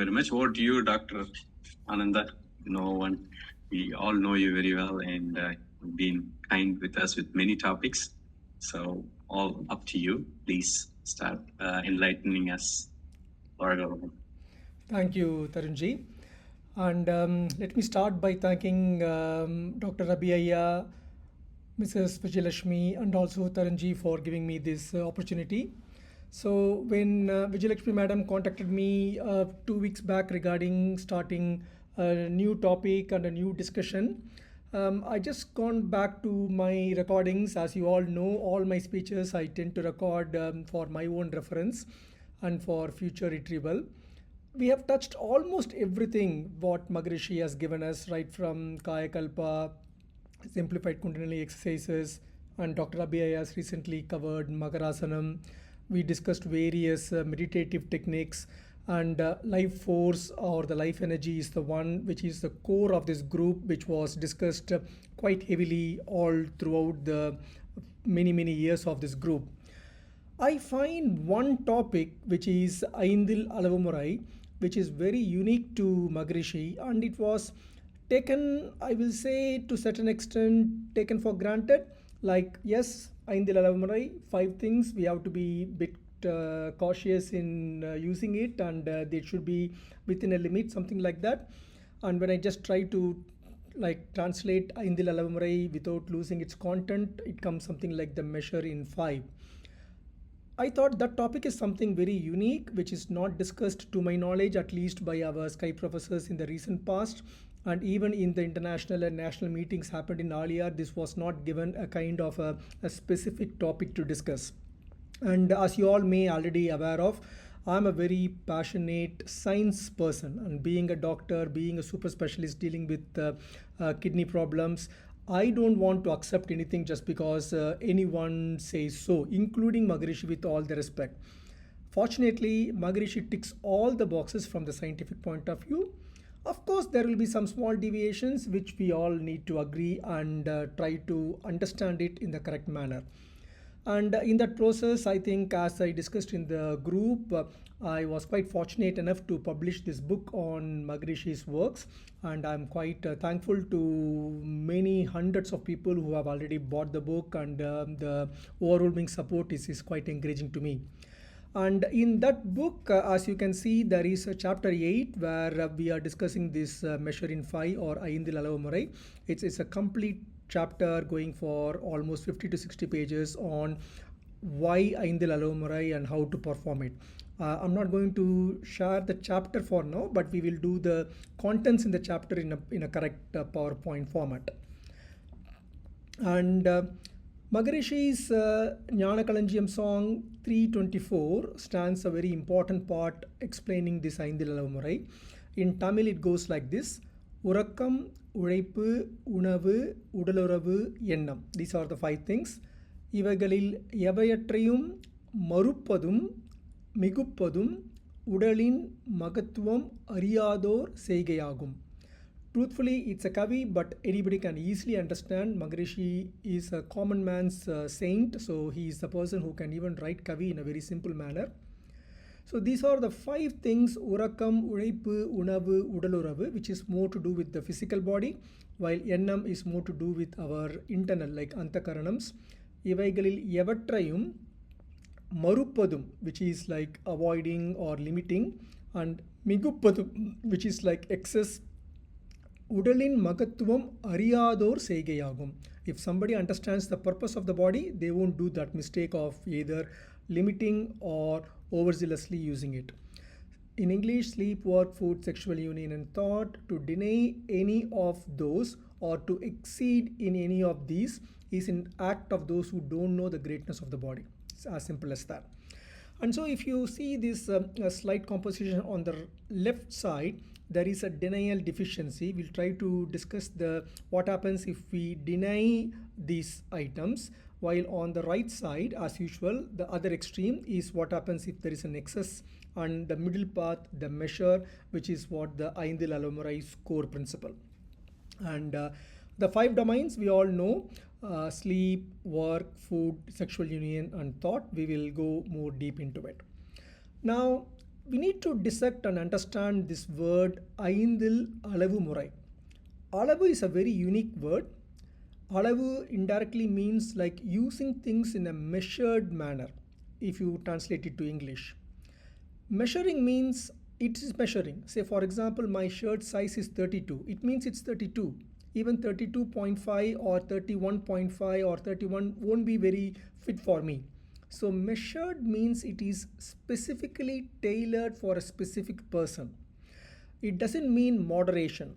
Very much. Over to you, Dr. Ananda. We all know you very well, and you've been kind with us with many topics. So, all up to you. Please start enlightening us. Thank you, Tarunji. And let me start by thanking Dr. Rabiaya, Mrs. Vijayalakshmi, and also Tarunji for giving me this opportunity. So, when Vijayalakshmi Madam contacted me 2 weeks back regarding starting a new topic and a new discussion, I just gone back to my recordings. As you all know, all my speeches I tend to record for my own reference and for future retrieval. We have touched almost everything what Maharishi has given us, right from Kaya Kalpa, simplified Kundalini exercises, and Dr. Abhay has recently covered Makarasanam. We discussed various meditative techniques, and life force or the life energy is the one which is the core of this group, which was discussed quite heavily all throughout the many years of this group. I find one topic which is Aindil Alavumurai, which is very unique to Maharishi, and it was taken, I will say, to certain extent, taken for granted. Like, yes, Aindil Alavumurai, 5 things, we have to be bit cautious in using it, and they should be within a limit, something like that. And when I just try to translate Aindil Alavumurai without losing its content, it comes something like the measure in 5. I thought that topic is something very unique, which is not discussed to my knowledge, at least by our Sky professors in the recent past. And even in the international and national meetings happened in Alia, this was not given a kind of a specific topic to discuss. And as you all may already aware of, I'm a very passionate science person, and being a doctor, being a super specialist dealing with kidney problems, I don't want to accept anything just because anyone says so, including Maharishi, with all the respect. Fortunately, Maharishi ticks all the boxes from the scientific point of view. Of course, there will be some small deviations which we all need to agree and try to understand it in the correct manner. And in that process, I think, as I discussed in the group, I was quite fortunate enough to publish this book on Maharishi's works, and I'm quite thankful to many hundreds of people who have already bought the book, and the overwhelming support is quite encouraging to me. And in that book, as you can see, there is a chapter 8 where we are discussing this measure in 5 or Aindil Alavumurai. It's a complete chapter going for almost 50 to 60 pages on why Aindil Alavumurai and how to perform it. I'm not going to share the chapter for now, but we will do the contents in the chapter in a correct PowerPoint format. And Maharishi's Jnana Kalanjiyam song 324 stands a very important part explaining this Aindil Alavumurai. In Tamil, it goes like this: Urakam, Uraipu, Unavu, Udaluravu, Yennam. These are the 5 things. Ivagalil Yavayatrayum, Marupadum, Migupadum, Udalin, Magatvam, Ariyador, Seigayagum. Truthfully, it's a kavi, but anybody can easily understand. Maharishi is a common man's saint, so he is the person who can even write kavi in a very simple manner. So these are the 5 things: Urakam, Uraipu, Unavu, Udaluravu, which is more to do with the physical body, while Yennam is more to do with our internal, like Antakaranams. Ivaigalil Yavatrayum, Marupadum, which is like avoiding or limiting, and Migupadum, which is like excess. Udalin Magatvam Ariyador Seigayagum. If somebody understands the purpose of the body, they won't do that mistake of either limiting or overzealously using it. In English, sleep, work, food, sexual union, and thought, to deny any of those or to exceed in any of these is an act of those who don't know the greatness of the body. It's as simple as that. And so if you see this slide composition on the left side, there is a denial deficiency. We'll try to discuss what happens if we deny these items, while on the right side, as usual, the other extreme is what happens if there is an excess, and the middle path, the measure, which is what the Aindil Alavumurai's core principle. And the 5 domains we all know: sleep, work, food, sexual union, and thought. We will go more deep into it. Now, we need to dissect and understand this word Aindil Alavu Murai. Alavu is a very unique word. Alavu indirectly means like using things in a measured manner if you translate it to English. Measuring means it is measuring. Say for example, my shirt size is 32. It means it's 32. Even 32.5 or 31.5 or 31 won't be very fit for me. So measured means it is specifically tailored for a specific person. It doesn't mean moderation.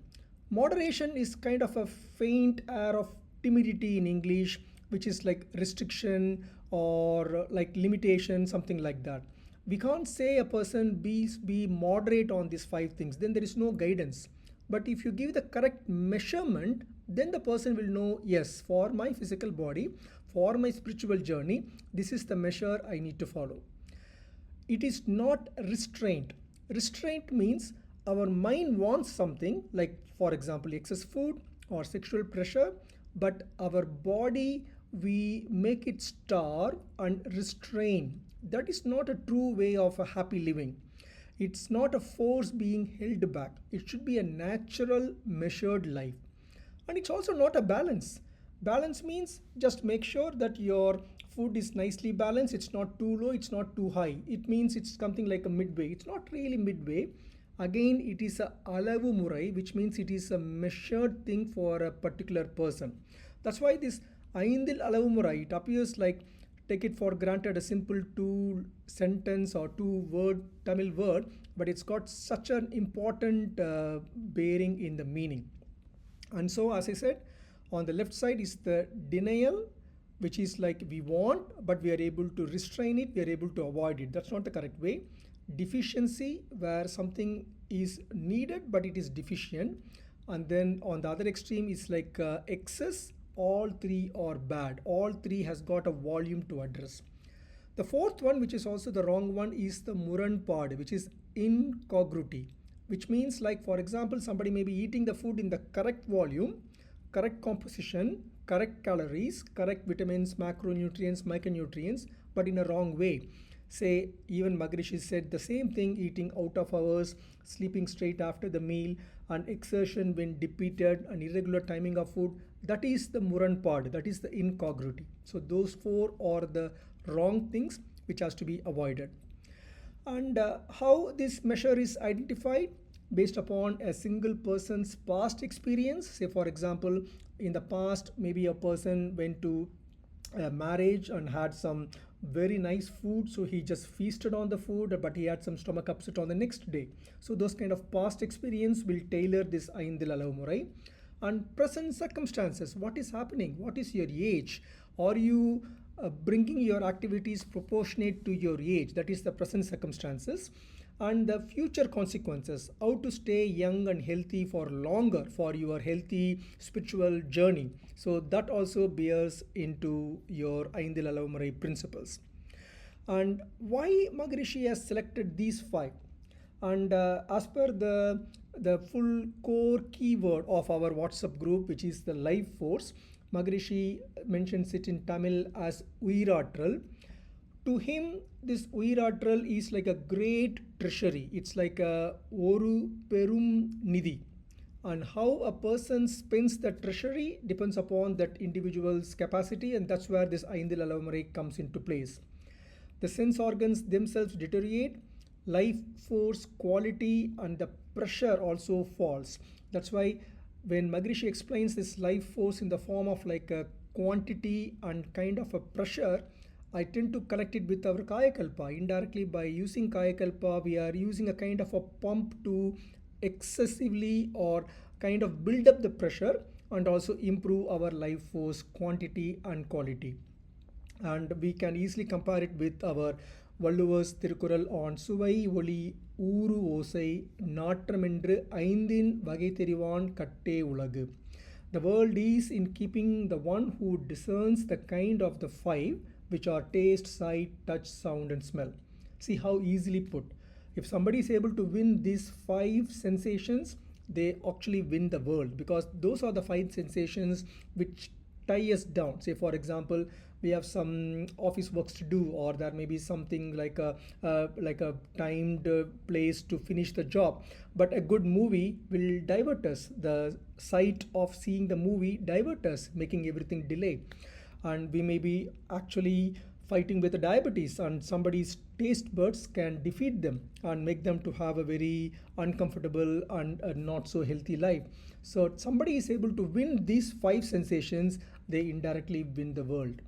Moderation is kind of a faint air of timidity in English, which is like restriction or like limitation, something like that. We can't say a person be moderate on these five things, then there is no guidance. But if you give the correct measurement, then the person will know, yes, for my physical body, for my spiritual journey, this is the measure I need to follow. It is not restraint. Restraint means our mind wants something, like for example excess food or sexual pressure, but our body, we make it starve and restrain. That is not a true way of a happy living. It's not a force being held back. It should be a natural measured life. And it's also not a balance. Balance means just make sure that your food is nicely balanced. It's not too low, it's not too high. It means it's something like a midway. It's not really midway. Again, it is a alavu murai, which means it is a measured thing for a particular person. That's why this Aindil alavu murai, it appears like, take it for granted, a simple two sentence or two word Tamil word, but it's got such an important bearing in the meaning. And so, as I said, on the left side is the denial, which is like we want, but we are able to restrain it, we are able to avoid it. That's not the correct way. Deficiency, where something is needed but it is deficient. And then on the other extreme is like excess. All three are bad. All three has got a volume to address. The fourth one, which is also the wrong one, is the muranpad, which is incongruity, which means like for example somebody may be eating the food in the correct volume, correct composition, correct calories, correct vitamins, macronutrients, micronutrients, but in a wrong way. Say even Maharishi said the same thing, eating out of hours, sleeping straight after the meal, and exertion when depleted, and irregular timing of food. That is the muranpad, that is the incongruity. So those four are the wrong things which has to be avoided. And how this measure is identified? Based upon a single person's past experience. Say for example, in the past maybe a person went to a marriage and had some very nice food, so he just feasted on the food, but he had some stomach upset on the next day. So those kind of past experience will tailor this Aindil alavu murai. And present circumstances, what is happening, what is your age, are you bringing your activities proportionate to your age? That is the present circumstances. And the future consequences, how to stay young and healthy for longer for your healthy spiritual journey. So that also bears into your Aindil alavu murai principles. And why Maharishi has selected these five? And as per the full core keyword of our WhatsApp group, which is the life force, Maharishi mentions it in Tamil as Uyiratral. To him, this Uyiratral is like a great treasury. It's like a Oru Perum Nidhi. And how a person spends the treasury depends upon that individual's capacity, and that's where this Aindil alavu murai comes into place. The sense organs themselves deteriorate, life force quality and the pressure also falls. That's why when Maharishi explains this life force in the form of like a quantity and kind of a pressure, I tend to connect it with our Kayakalpa. Indirectly, by using Kayakalpa, we are using a kind of a pump to excessively or kind of build up the pressure and also improve our life force quantity and quality. And we can easily compare it with our Valluvar's Tirukural on Suvai Oli Uru Osai Natramendu Aindin Vagai Therivan Katte Ulagu. The world is in keeping the one who discerns the kind of the five, which are taste, sight, touch, sound, and smell. See how easily put. If somebody is able to win these five sensations, they actually win the world, because those are the five sensations which tie us down. Say for example, we have some office works to do, or there may be something like a timed place to finish the job. But a good movie will divert us. The sight of seeing the movie divert us, making everything delay. And we may be actually fighting with the diabetes, and somebody's taste buds can defeat them and make them to have a very uncomfortable and a not so healthy life. So somebody is able to win these five sensations, they indirectly win the world.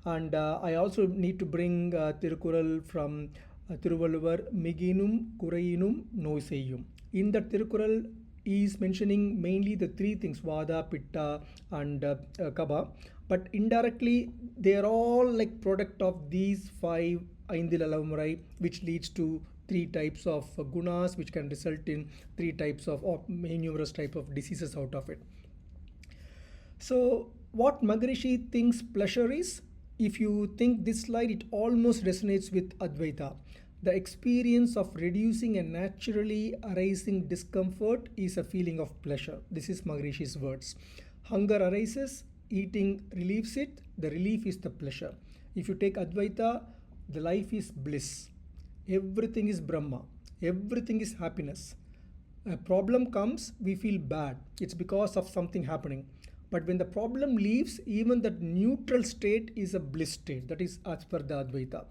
And I also need to bring Tirukural from Tiruvalluvar, Miginum Kurayinum Noiseyum. In the Tirukural, he is mentioning mainly the three things, Vada, Pitta, and Kaba. But indirectly, they are all like product of these five Aindil Alavumurai, which leads to three types of gunas, which can result in three types of, or numerous type of diseases out of it. So what Maharishi thinks pleasure is, if you think this slide, it almost resonates with Advaita. The experience of reducing a naturally arising discomfort is a feeling of pleasure. This is Maharishi's words. Hunger arises, eating relieves it, the relief is the pleasure. If you take Advaita, the life is bliss. Everything is Brahma. Everything is happiness. A problem comes, we feel bad. It's because of something happening. But when the problem leaves, even that neutral state is a bliss state. That is as per the Advaita.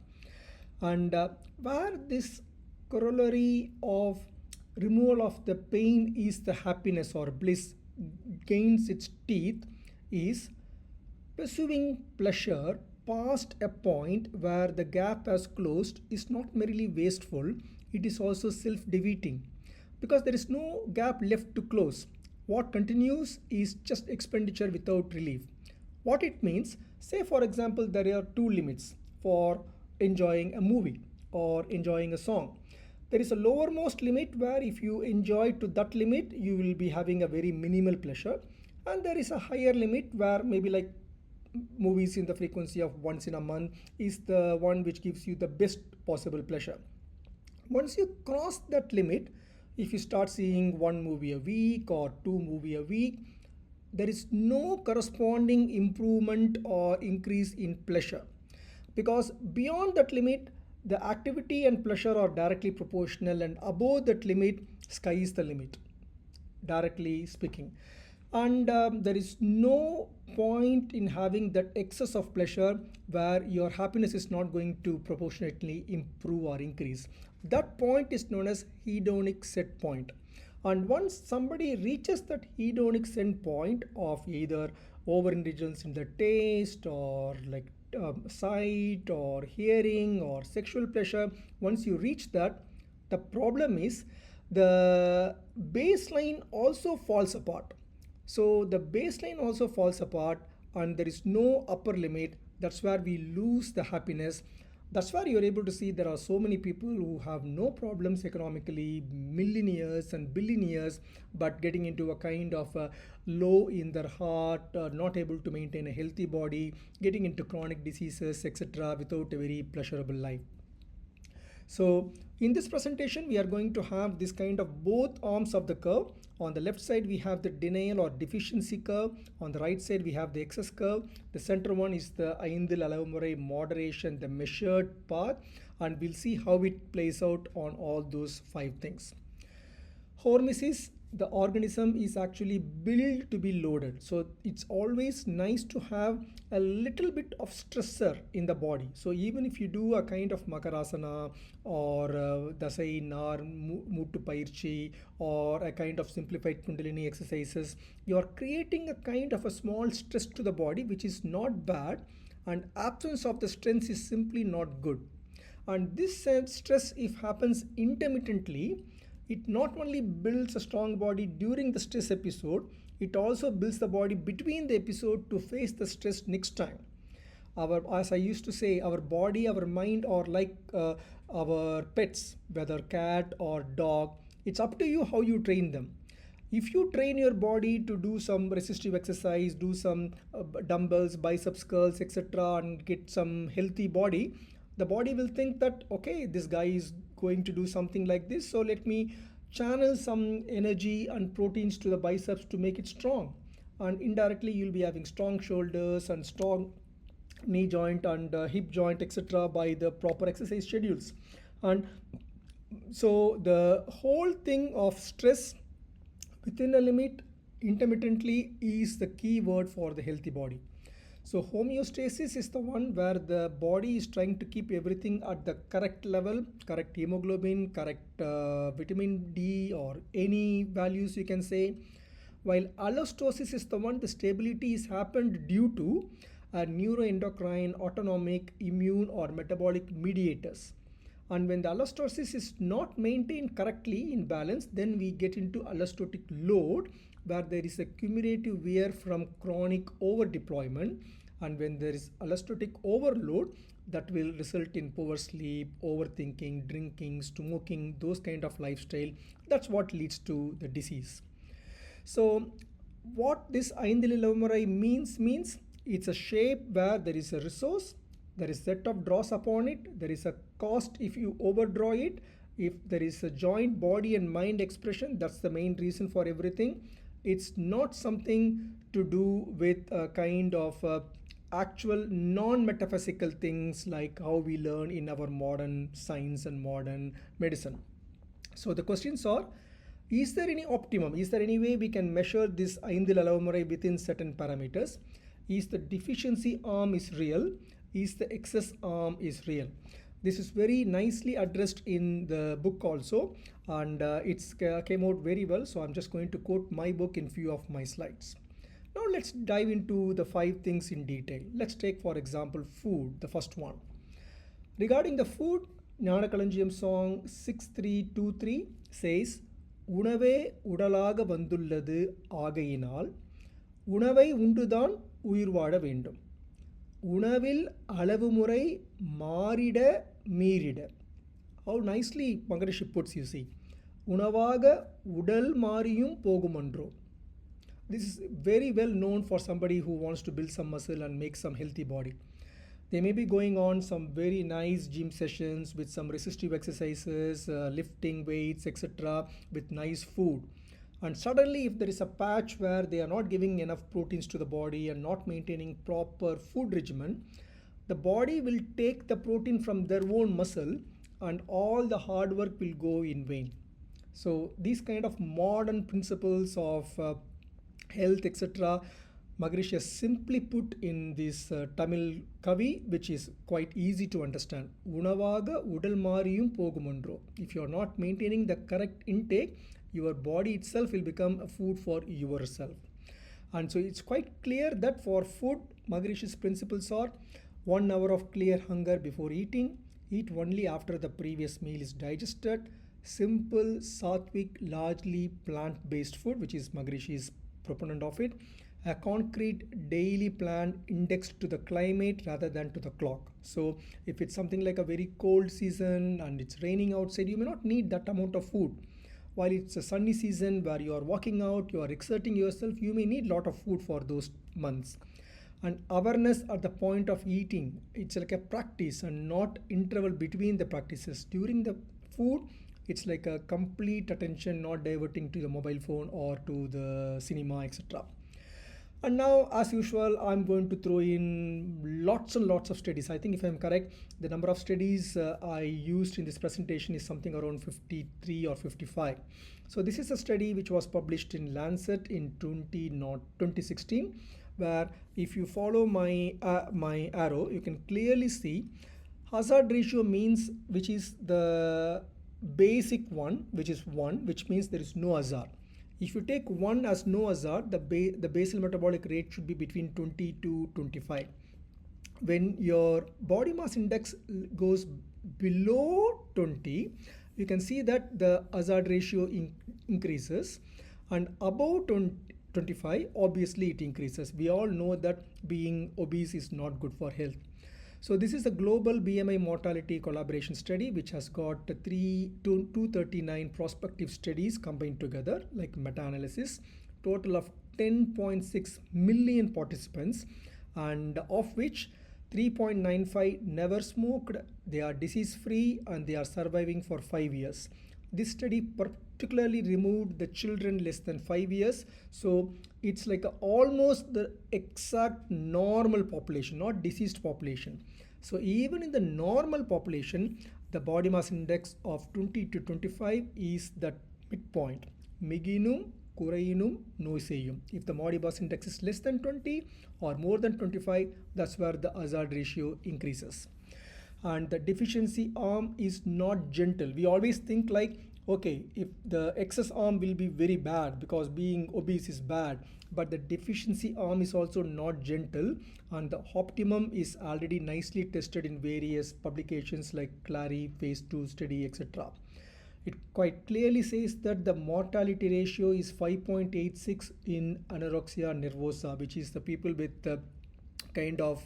And where this corollary of removal of the pain is the happiness or bliss gains its teeth is pursuing pleasure past a point where the gap has closed is not merely wasteful, it is also self-defeating, because there is no gap left to close. What continues is just expenditure without relief. What it means, say for example, there are two limits for enjoying a movie or enjoying a song. There is a lowermost limit where if you enjoy to that limit, you will be having a very minimal pleasure. And there is a higher limit where maybe like movies in the frequency of once in a month is the one which gives you the best possible pleasure. Once you cross that limit, if you start seeing one movie a week or two movies a week, there is no corresponding improvement or increase in pleasure, because beyond that limit the activity and pleasure are directly proportional, and above that limit sky is the limit, directly speaking. And there is no point in having that excess of pleasure where your happiness is not going to proportionately improve or increase. That point is known as hedonic set point. And once somebody reaches that hedonic set point of either overindulgence in the taste or like sight or hearing or sexual pleasure, once you reach that, the problem is the baseline also falls apart. So the baseline also falls apart and there is no upper limit. That's where we lose the happiness. That's where you're able to see there are so many people who have no problems economically, millionaires and billionaires, but getting into a kind of a low in their heart, not able to maintain a healthy body, getting into chronic diseases, etc., without a very pleasurable life. So in this presentation, we are going to have this kind of both arms of the curve. On the left side, we have the denial or deficiency curve. On the right side, we have the excess curve. The center one is the Aindil Alavumurai moderation, the measured path. And we'll see how it plays out on all those five things. Hormesis, the organism is actually built to be loaded. So it's always nice to have a little bit of stressor in the body. So even if you do a kind of Makarasana or Dasai Nar Muttu Pairchi or a kind of simplified Kundalini exercises, you are creating a kind of a small stress to the body, which is not bad, and absence of the stress is simply not good. And this stress, if happens intermittently, it not only builds a strong body during the stress episode, it also builds the body between the episode to face the stress next time. As I used to say, our body, our mind are like our pets, whether cat or dog. It's up to you how you train them. If you train your body to do some resistive exercise, do some dumbbells, biceps curls, etc., and get some healthy body, the body will think that, okay, this guy is going to do something like this, so let me channel some energy and proteins to the biceps to make it strong. and indirectly you'll be having strong shoulders and strong knee joint and hip joint, etc., by the proper exercise schedules. And so the whole thing of stress within a limit intermittently is the key word for the healthy body. So homeostasis is the one where the body is trying to keep everything at the correct level, correct hemoglobin, correct vitamin D or any values you can say. While allostosis is the one, the stability is happened due to neuroendocrine, autonomic, immune or metabolic mediators. And when the allostosis is not maintained correctly in balance, then we get into allostotic load, where there is a cumulative wear from chronic overdeployment. And when there is allostotic overload, that will result in poor sleep, overthinking, drinking, smoking, those kind of lifestyle. That's what leads to the disease. So what this Aindhililavurai means it's a shape where there is a resource, there is set of draws upon it, there is a cost if you overdraw it, if there is a joint body and mind expression, that's the main reason for everything. It's not something to do with a kind of actual non-metaphysical things like how we learn in our modern science and modern medicine. So the questions are, is there any optimum? Is there any way we can measure this Aindhililavurai within certain parameters? Is the deficiency arm is real? Is the excess arm is real? This is very nicely addressed in the book also, and it's came out very well. So I'm just going to quote my book in few of my slides. Now let's dive into the 5 things in detail. Let's take for example food, the first one. Regarding the food, Gnanakalanjiyam song 6323 says, உணவே உடலாக வந்துள்ளது ஆகையினால் உணவை உண்டுதான் உயிர் வாழ வேண்டும். உணவில் அளவுமுறை மாறிட மீறிட. How nicely Maharishi puts, you see. உணவாக உடல் மாறியும் போகுமன்றோ. This is very well known for somebody who wants to build some muscle and make some healthy body. They may be going on some very nice gym sessions with some resistive exercises, lifting weights, etc., with nice food. And suddenly, if there is a patch where they are not giving enough proteins to the body and not maintaining proper food regimen, the body will take the protein from their own muscle and all the hard work will go in vain. So these kind of modern principles of health, etc., Maharishi has simply put in this Tamil Kavi, which is quite easy to understand. Unavaga udal mariyum pogumandro. If you are not maintaining the correct intake, your body itself will become a food for yourself. And so it's quite clear that for food, Maharishi's principles are 1 hour of clear hunger before eating, eat only after the previous meal is digested, simple, sattvic, largely plant-based food, which is Maharishi's proponent of it, a concrete daily plan indexed to the climate rather than to the clock. So if it's something like a very cold season and it's raining outside, you may not need that amount of food. While it's a sunny season where you are walking out, you are exerting yourself, you may need a lot of food for those months. And awareness at the point of eating, it's like a practice and not interval between the practices. During the food, it's like a complete attention, not diverting to the mobile phone or to the cinema, etc. And now, as usual, I'm going to throw in lots and lots of studies. I think if I'm correct, the number of studies I used in this presentation is something around 53 or 55. So this is a study which was published in Lancet in 2016, where if you follow my arrow, you can clearly see hazard ratio means, which is the basic one, which is 1, which means there is no hazard. If you take 1 as no hazard, the basal metabolic rate should be between 20 to 25. When your body mass index goes below 20, you can see that the hazard ratio increases, and above 25, obviously it increases. We all know that being obese is not good for health. So this is a global BMI mortality collaboration study which has got 239 prospective studies combined together, like meta-analysis, total of 10.6 million participants, and of which 3.95 never smoked, they are disease free, and they are surviving for 5 years. This study particularly removed the children less than 5 years. So it's like almost the exact normal population, not diseased population. So even in the normal population, the body mass index of 20 to 25 is the midpoint. Miginum, Kurayinum, Noiseyum. If the body mass index is less than 20 or more than 25, that's where the hazard ratio increases. And the deficiency arm is not gentle. We always think like, okay, if the excess arm will be very bad because being obese is bad, but the deficiency arm is also not gentle, and the optimum is already nicely tested in various publications like Clary, phase 2 study, etc. It quite clearly says that the mortality ratio is 5.86 in anorexia nervosa, which is the people with kind of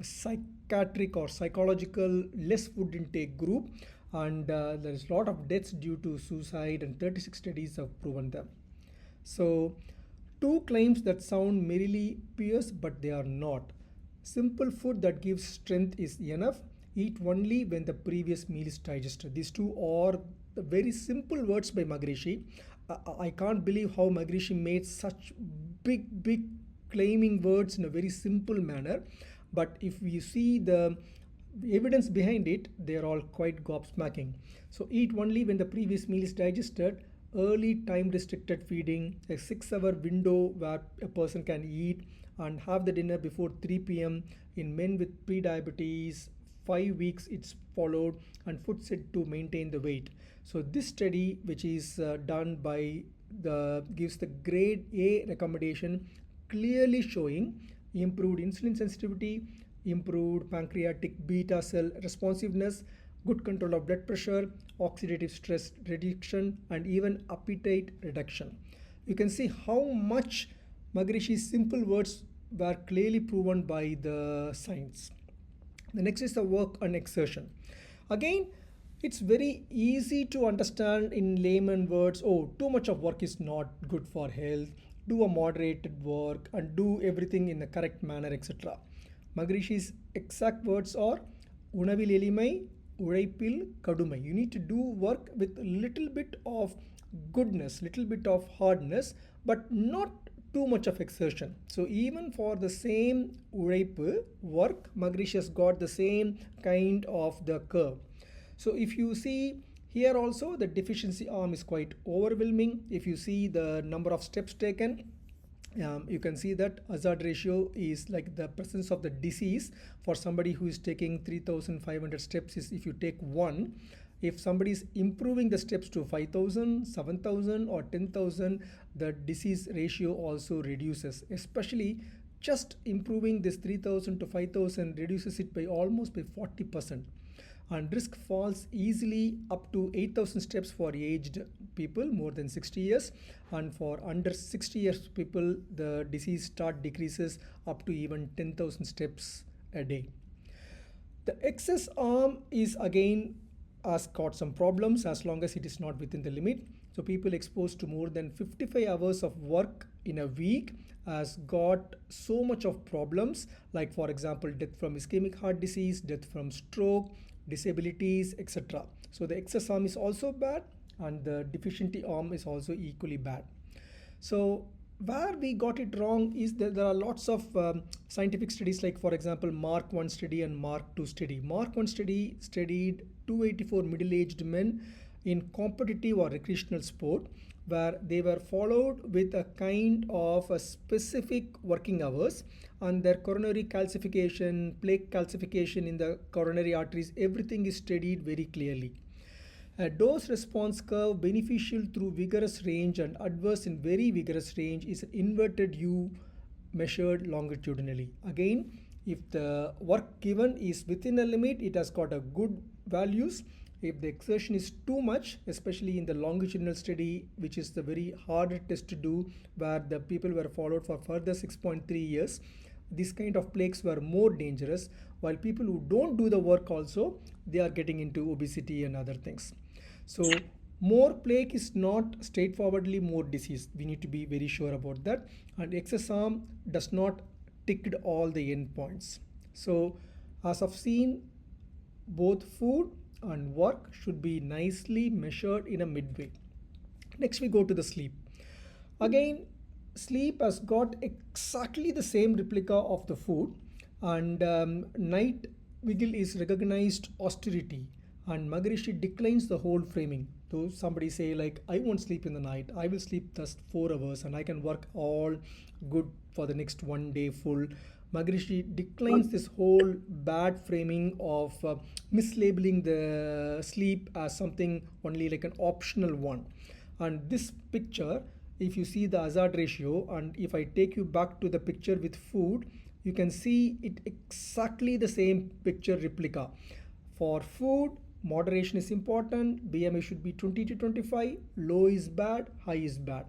psychiatric or psychological less food intake group, and there is a lot of deaths due to suicide, and 36 studies have proven them. So two claims that sound merely pious, but they are not. Simple food that gives strength is enough. Eat only when the previous meal is digested. These two are the very simple words by Maharishi. I can't believe how Maharishi made such big claiming words in a very simple manner. But if you see the evidence behind it, they are all quite gobsmacking. So eat only when the previous meal is digested. Early time restricted feeding, a 6-hour window where a person can eat, and have the dinner before 3 p.m. in men with pre-diabetes. 5 weeks it's followed, and food said to maintain the weight. So this study, which is done by gives the grade A recommendation, clearly showing improved insulin sensitivity, improved pancreatic beta cell responsiveness, good control of blood pressure, oxidative stress reduction, and even appetite reduction. You can see how much Maharishi's simple words were clearly proven by the science. The next is the work and exertion. Again, it's very easy to understand in layman words. Oh, too much of work is not good for health. Do a moderated work and do everything in the correct manner, etc. Maharishi's exact words are Unavil elimai, Uraipil kadumai. You need to do work with a little bit of goodness, little bit of hardness, but not too much of exertion. So even for the same Uraipu work, Maharishi has got the same kind of the curve. So if you see here also, the deficiency arm is quite overwhelming. If you see the number of steps taken, you can see that hazard ratio is like the presence of the disease for somebody who is taking 3,500 steps is if you take 1. If somebody is improving the steps to 5,000, 7,000 or 10,000, the disease ratio also reduces. Especially just improving this 3,000 to 5,000 reduces it by almost by 40%. And risk falls easily up to 8,000 steps for aged people more than 60 years, and for under 60 years people the disease start decreases up to even 10,000 steps a day. The excess arm is again has got some problems as long as it is not within the limit. So people exposed to more than 55 hours of work in a week has got so much of problems, like for example death from ischemic heart disease, death from stroke, disabilities, etc. So the excess arm is also bad, and the deficiency arm is also equally bad. So where we got it wrong is that there are lots of scientific studies, like for example Mark 1 study and Mark 2 study. Mark 1 study studied 284 middle-aged men in competitive or recreational sport, where they were followed with a kind of a specific working hours, and their coronary calcification, plaque calcification in the coronary arteries, everything is studied very clearly. A dose response curve beneficial through vigorous range and adverse in very vigorous range is an inverted U measured longitudinally. Again, if the work given is within a limit, it has got a good values. If the exertion is too much, especially in the longitudinal study, which is the very harder test to do, where the people were followed for further 6.3 years, this kind of plaques were more dangerous, while people who don't do the work also, they are getting into obesity and other things. So more plaque is not straightforwardly more disease. We need to be very sure about that. And excess arm does not tick all the endpoints. So as I've seen, both food and work should be nicely measured in a midway. Next, we go to the sleep. Again, sleep has got exactly the same replica of the food, and night vigil is recognized austerity, and Maharishi declines the whole framing. So somebody say like, I won't sleep in the night, I will sleep just 4 hours and I can work all good for the next one day full. Maharishi declines this whole bad framing of mislabeling the sleep as something only like an optional one. And this picture, if you see the hazard ratio, and if I take you back to the picture with food, you can see it exactly the same picture replica. For food, moderation is important. BMI should be 20 to 25. Low is bad, high is bad.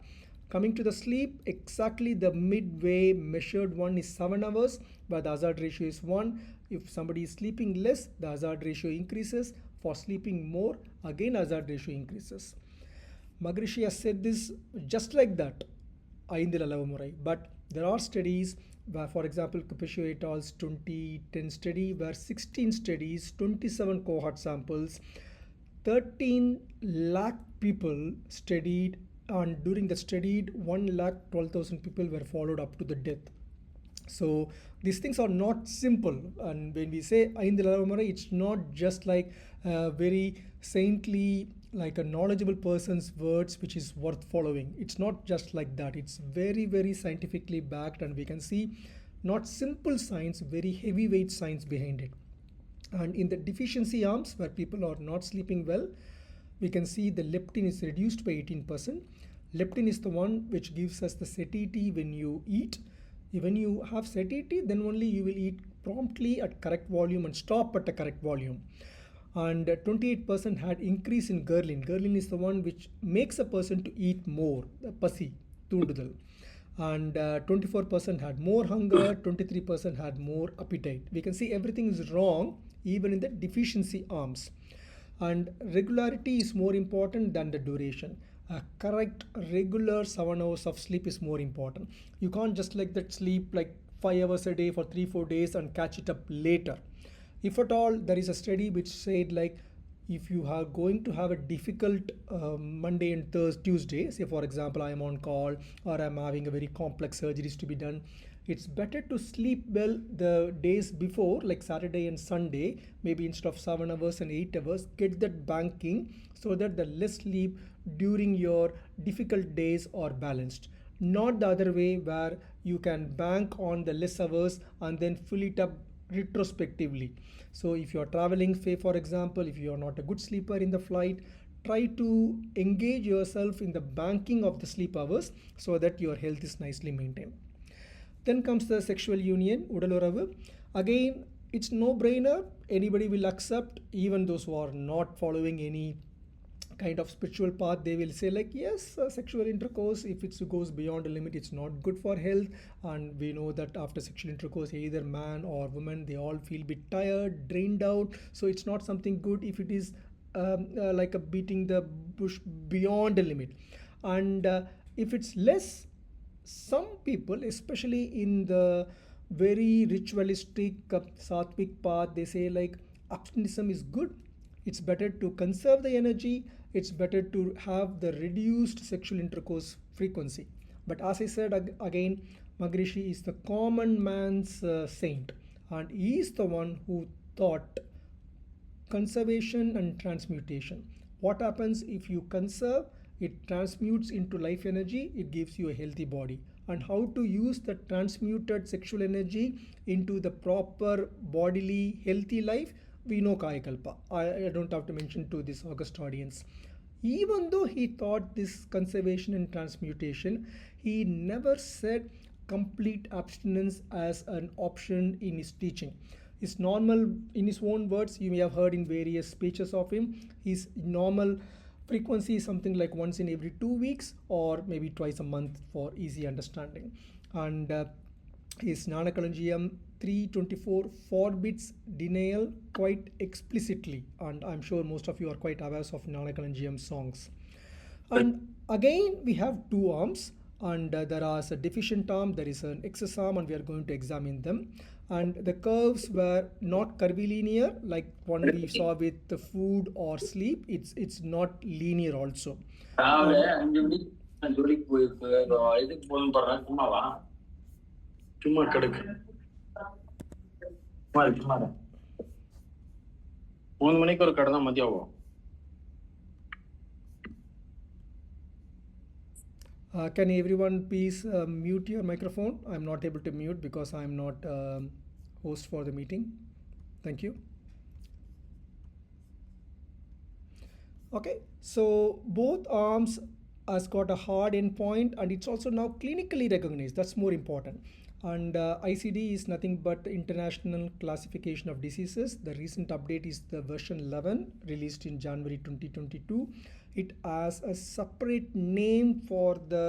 Coming to the sleep, exactly the midway measured one is 7 hours, where the hazard ratio is 1. If somebody is sleeping less, the hazard ratio increases. For sleeping more, again hazard ratio increases. Maharishi has said this just like that, Aindil Alavumurai. But there are studies where, for example, Capiccio et al.'s 2010 study, where 16 studies, 27 cohort samples, 13 lakh people studied, and during the studied 1,12,000 people were followed up to the death. So these things are not simple, and when we say Aindil Alavumurai, it's not just like very saintly, like a knowledgeable person's words which is worth following. It's not just like that. It's very, very scientifically backed, and we can see not simple science, very heavyweight science behind it. And in the deficiency arms where people are not sleeping well, we can see the leptin is reduced by 18%. Leptin is the one which gives us the satiety when you eat. When you have satiety, then only you will eat promptly at correct volume and stop at the correct volume. And 28% had increase in ghrelin. Ghrelin is the one which makes a person to eat more, pasi, tundudal. And 24% had more hunger, 23% had more appetite. We can see everything is wrong even in the deficiency arms. And regularity is more important than the duration. A correct regular 7 hours of sleep is more important. You can't just like that sleep like 5 hours a day for 3-4 days and catch it up later. If at all, there is a study which said like, if you are going to have a difficult Monday and Tuesday, say for example I am on call or I am having a very complex surgeries to be done, it's better to sleep well the days before, like Saturday and Sunday, maybe instead of 7 hours and 8 hours, get that banking so that the less sleep during your difficult days are balanced. Not the other way where you can bank on the less hours and then fill it up retrospectively. So if you are traveling, say for example, if you are not a good sleeper in the flight, try to engage yourself in the banking of the sleep hours so that your health is nicely maintained. Then comes the sexual union, udaluravu. Again, it's no brainer. Anybody will accept, even those who are not following any kind of spiritual path, they will say like, yes, sexual intercourse, if it goes beyond a limit, it's not good for health. And we know that after sexual intercourse, either man or woman, they all feel a bit tired, drained out. So it's not something good if it is like a beating the bush beyond a limit. And if it's less, some people, especially in the very ritualistic sattvic path, they say like abstinence is good. It's better to conserve the energy. It's better to have the reduced sexual intercourse frequency. But as I said again, Maharishi is the common man's saint, and he is the one who thought conservation and transmutation. What happens if you conserve? It transmutes into life energy, it gives you a healthy body. And how to use the transmuted sexual energy into the proper bodily healthy life, we know Kayakalpa. I don't have to mention to this august audience. Even though he thought this conservation and transmutation, he never said complete abstinence as an option in his teaching. His normal, in his own words, you may have heard in various speeches of him, his normal frequency is something like once in every 2 weeks or maybe twice a month for easy understanding. And his Nanakalanjiyam 324 forbids denial quite explicitly, and I'm sure most of you are quite aware of Nanakalanjiyam songs. And again, we have two arms. and there is a deficient arm, there is an excess arm, and we are going to examine them. And the curves were not curvilinear like one we saw with the food or sleep. It's not linear also. சும்மா கிடக்கு 3 மணிக்கு ஒரு கடை தான் மதியம் ஆகும். Can everyone please mute your microphone? I'm not able to mute because I'm not host for the meeting. Thank you. Okay, so both arms has got a hard endpoint, and it's also now clinically recognized. That's more important. And ICD is nothing but the International Classification of Diseases. The recent update is the version 11 released in January 2022. It has a separate name for the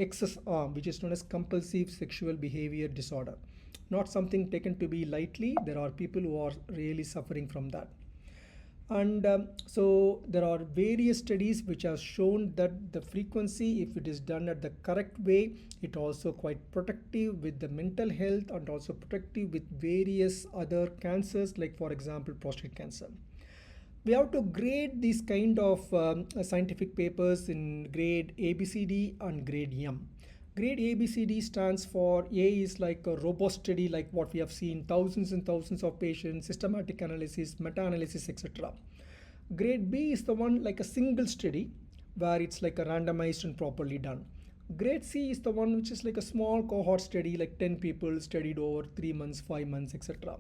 excess arm, which is known as compulsive sexual behavior disorder. Not something taken to be lightly. There are people who are really suffering from that. And so there are various studies which have shown that the frequency, if it is done at the correct way, it also quite protective with the mental health and also protective with various other cancers, like for example prostate cancer. We have to grade these kind of scientific papers in grade ABCD and grade M. Grade ABCD stands for A is like a robust study, like what we have seen, thousands and thousands of patients, systematic analysis, meta-analysis, etc. Grade B is the one like a single study where it's like a randomized and properly done. Grade C is the one which is like a small cohort study, like 10 people studied over 3 months, 5 months, etc.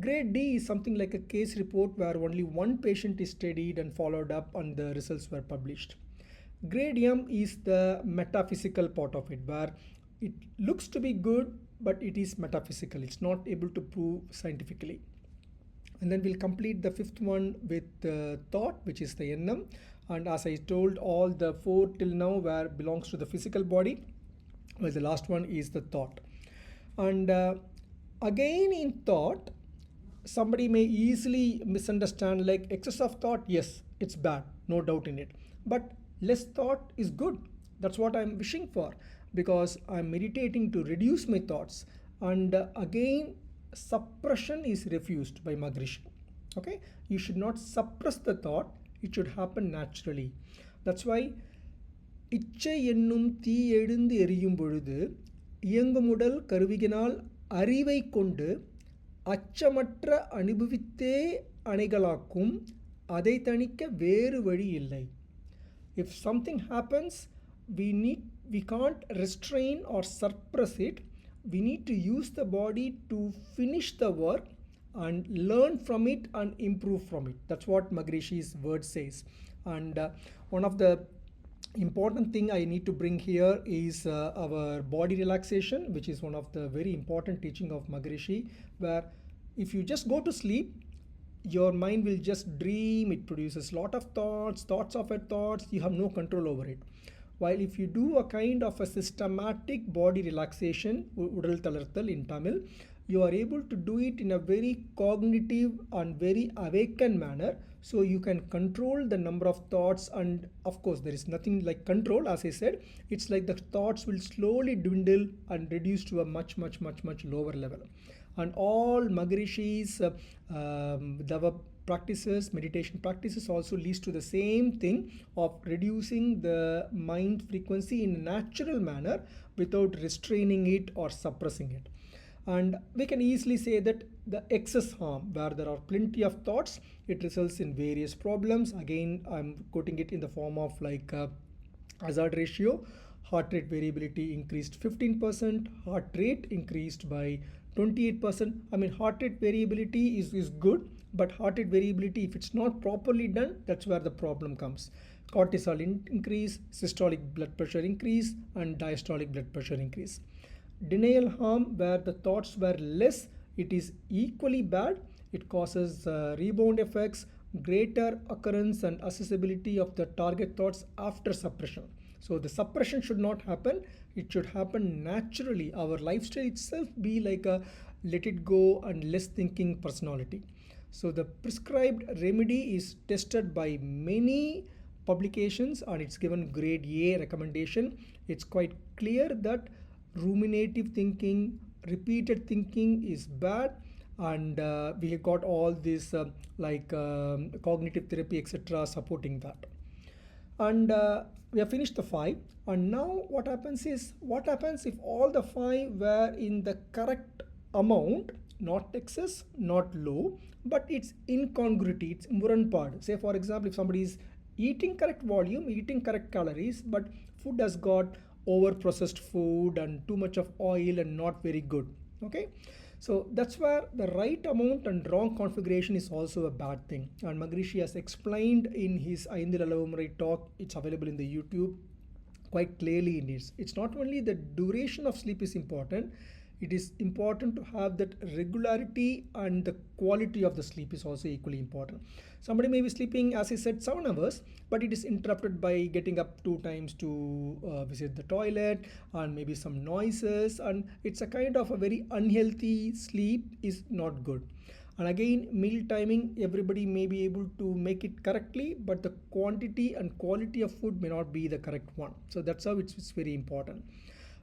Grade D is something like a case report where only one patient is studied and followed up and the results were published. Grade M is the metaphysical part of it, where it looks to be good, but it is metaphysical. It's not able to prove scientifically. And then we'll complete the fifth one with thought, which is the NM. And as I told, all the 4 till now where belongs to the physical body, well, the last one is the thought. And again in thought, somebody may easily misunderstand, like excess of thought, yes, it's bad, no doubt in it. But less thought is good. That's what I'm wishing for, because I'm meditating to reduce my thoughts. And again, suppression is refused by Maharishi. Okay, you should not suppress the thought, it should happen naturally. That's why இச்சை என்னும் தீ எழுந்து எரியும் பொழுது இயங்குமுடல் கருவியினால் அறிவை கொண்டு அச்சமற்ற அனுபவித்தே அணைகளாக்கும் அதை தணிக்க வேறு வழி இல்லை. If something happens, we can't restrain or suppress it. We need to use the body to finish the work and learn from it and improve from it. That's what Maharishi's word says. And one of the important thing I need to bring here is our body relaxation, which is one of the very important teaching of Maharishi, where if you just go to sleep, your mind will just dream. It produces lot of thoughts of thoughts. You have no control over it. While if you do a kind of a systematic body relaxation, udal talarthal in Tamil, you are able to do it in a very cognitive and very awakened manner, so you can control the number of thoughts. And of course there is nothing like control, as I said. It's like the thoughts will slowly dwindle and reduce to a much lower level. And all Maharishi's Dava practices, meditation practices also leads to the same thing of reducing the mind frequency in a natural manner without restraining it or suppressing it. And we can easily say that the excess harm, where there are plenty of thoughts, it results in various problems. Again, I'm quoting it in the form of like hazard ratio. Heart rate variability increased 15%, heart rate increased by 28%. I mean, heart rate variability is good, but heart rate variability, if it's not properly done, that's where the problem comes. Cortisol increase, systolic blood pressure increase, and diastolic blood pressure increase. Denial harm, where the thoughts were less, it is equally bad. It causes rebound effects, greater occurrence and accessibility of the target thoughts after suppression. So the suppression should not happen. It should happen naturally. Our lifestyle itself be like a let it go and less thinking personality. So the prescribed remedy is tested by many publications, and it's given grade A recommendation. It's quite clear that ruminative thinking, repeated thinking is bad, and we have got all this cognitive therapy etc supporting that. And we have finished the 5, and now what happens if all the 5 were in the correct amount, not excess, not low, but it's incongruity, it's muranpad. Say for example, if somebody is eating correct volume, eating correct calories, but food has got over processed food and too much of oil and not very good. Okay, so that's where the right amount and wrong configuration is also a bad thing. And Maharishi has explained in his Aindil Alavumurai talk, it's available in the YouTube quite clearly in this. It's not only the duration of sleep is important, it is important to have that regularity, and the quality of the sleep is also equally important. Somebody may be sleeping, as I said, 7 hours, but it is interrupted by getting up 2 times to visit the toilet, and maybe some noises, and it's a kind of a very unhealthy sleep is not good. And again, meal timing, everybody may be able to make it correctly, but the quantity and quality of food may not be the correct one. So that's how it's very important.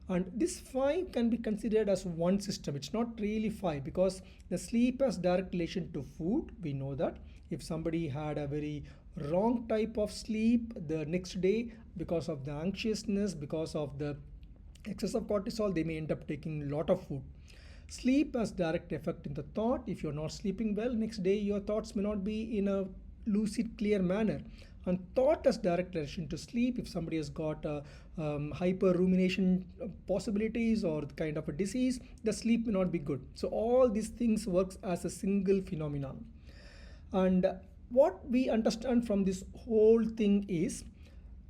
And this 5 can be considered as one system. It's not really 5, because the sleep has direct relation to food. We know that if somebody had a very wrong type of sleep the next day, because of the anxiousness, because of the excess of cortisol, they may end up taking a lot of food. Sleep has direct effect in the thought. If you're not sleeping well, next day your thoughts may not be in a lucid, clear manner. And thought has direct relation to sleep. If somebody has got hyper rumination possibilities or kind of a disease, the sleep may not be good. So all these things works as a single phenomenon. And what we understand from this whole thing is,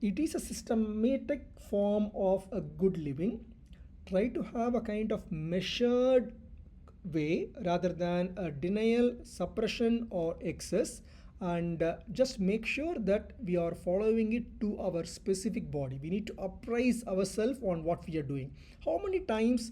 it is a systematic form of a good living. Try to have a kind of measured way rather than a denial, suppression or excess, and just make sure that we are following it to our specific body. We need to apprise ourselves on what we are doing. How many times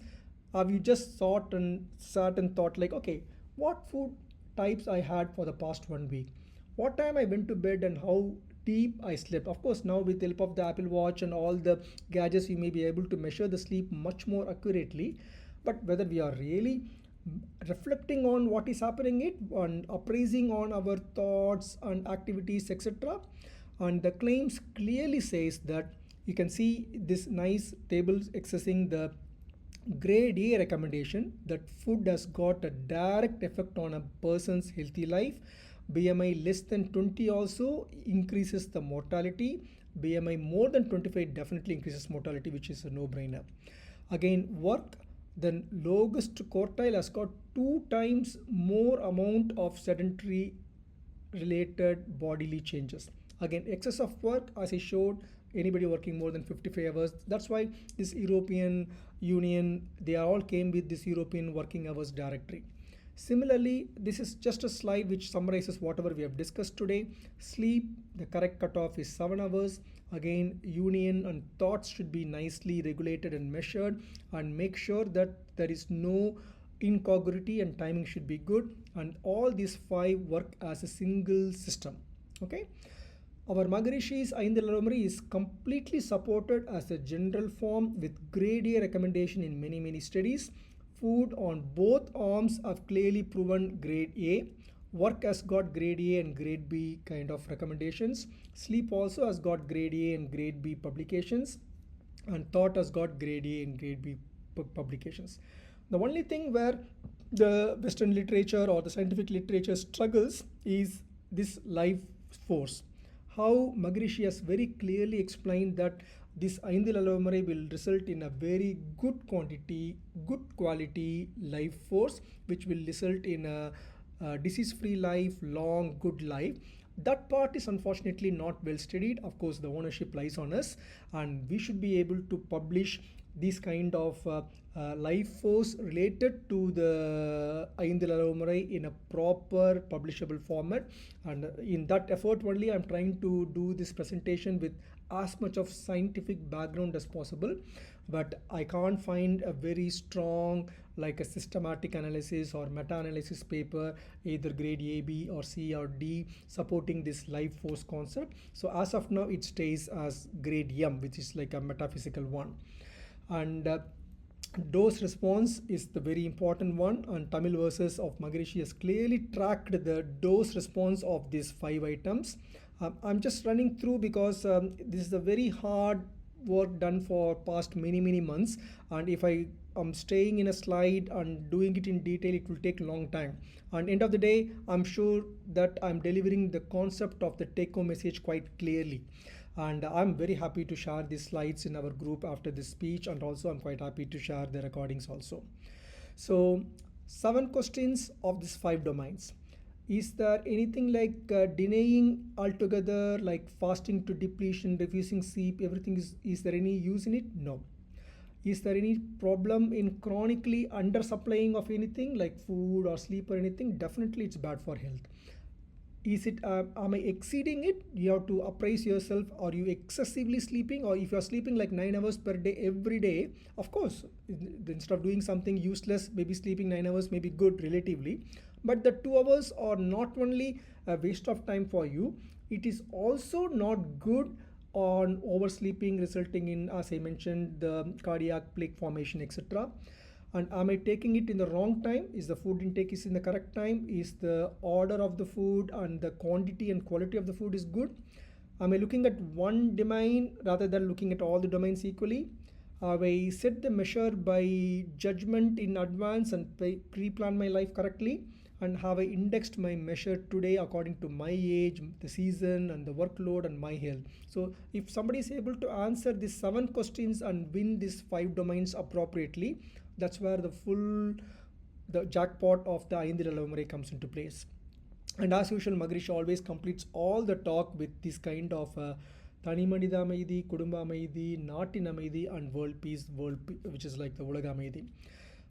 have you just thought and sat and thought like, okay, what food types I had for the past 1 week, what time I went to bed, and how deep I slept? Of course, now with the help of the Apple Watch and all the gadgets, you may be able to measure the sleep much more accurately. But whether we are really reflecting on what is happening, it on appraising on our thoughts and activities etc. And the claims clearly says that, you can see this nice table accessing the grade A recommendation, that food has got a direct effect on a person's healthy life. BMI less than 20 also increases the mortality. BMI more than 25 definitely increases mortality, which is a no-brainer. Again, work, the lowest quartile has got 2 times more amount of sedentary related bodily changes. Again, excess of work, as I showed, anybody working more than 55 hours. That's why this European Union, they all came with this European working hours directory. Similarly, this is just a slide which summarizes whatever we have discussed today. Sleep, the correct cutoff is 7 hours. Again, union and thoughts should be nicely regulated and measured, and make sure that there is no incongruity, and timing should be good, and all these 5 work as a single system. Okay, our Maharishi's Aindil Alavumurai is completely supported as a general form with grade A recommendation in many studies. Food on both arms have clearly proven grade A. Work has got grade A and grade B kind of recommendations. Sleep also has got grade A and grade B publications, and thought has got grade A and grade B publications. The only thing where the Western literature or the scientific literature struggles is this life force. How Maharishi has very clearly explained that this Aindil Alavumurai will result in a very good quantity, good quality life force, which will result in a disease-free life, long, good life. That part is unfortunately not well studied. Of course, the ownership lies on us, and we should be able to publish these kind of life force related to the Aindil Alavumurai in a proper publishable format. And in that effort only, I'm trying to do this presentation with as much of scientific background as possible, but I can't find a very strong like a systematic analysis or meta-analysis paper, either grade A, B or C or D, supporting this life force concept. So as of now it stays as grade M, which is like a metaphysical one. And dose response is the very important one, and Tamil verses of Maharishi has clearly tracked the dose response of these 5 items. I'm just running through because this is a very hard work done for past many months, and if I am staying in a slide and doing it in detail, it will take a long time. And end of the day, I'm sure that I'm delivering the concept of the take-home message quite clearly. And I'm very happy to share these slides in our group after this speech, and also I'm quite happy to share the recordings also. So 7 questions of these 5 domains. Is there anything like denying altogether, like fasting to depletion, refusing sleep, everything is there any use in it? No. Is there any problem in chronically undersupplying of anything like food or sleep or anything? Definitely it's bad for health. Is it am I exceeding it? You have to appraise yourself. Are you excessively sleeping? Or if you are sleeping like 9 hours per day every day, of course, instead of doing something useless, maybe sleeping 9 hours may be good relatively, but the 2 hours are not only a waste of time for you, it is also not good on oversleeping, resulting in, as I mentioned, the cardiac plaque formation, etc. And am I taking it in the wrong time? Is the food intake is in the correct time? Is the order of the food and the quantity and quality of the food is good? Am I looking at one domain rather than looking at all the domains equally? Have I set the measure by judgment in advance and pre-plan my life correctly? And have I indexed my measure today according to my age, the season and the workload and my health? So if somebody is able to answer these 7 questions and win these 5 domains appropriately, that's where the jackpot of the Aindil Alavumurai comes into place. And as usual, Maharishi always completes all the talk with this kind of Tani Manida Amaidi, Kudumba Amaidi, Natin Amaidi, and world peace, which is like the Ulaga Amaidi.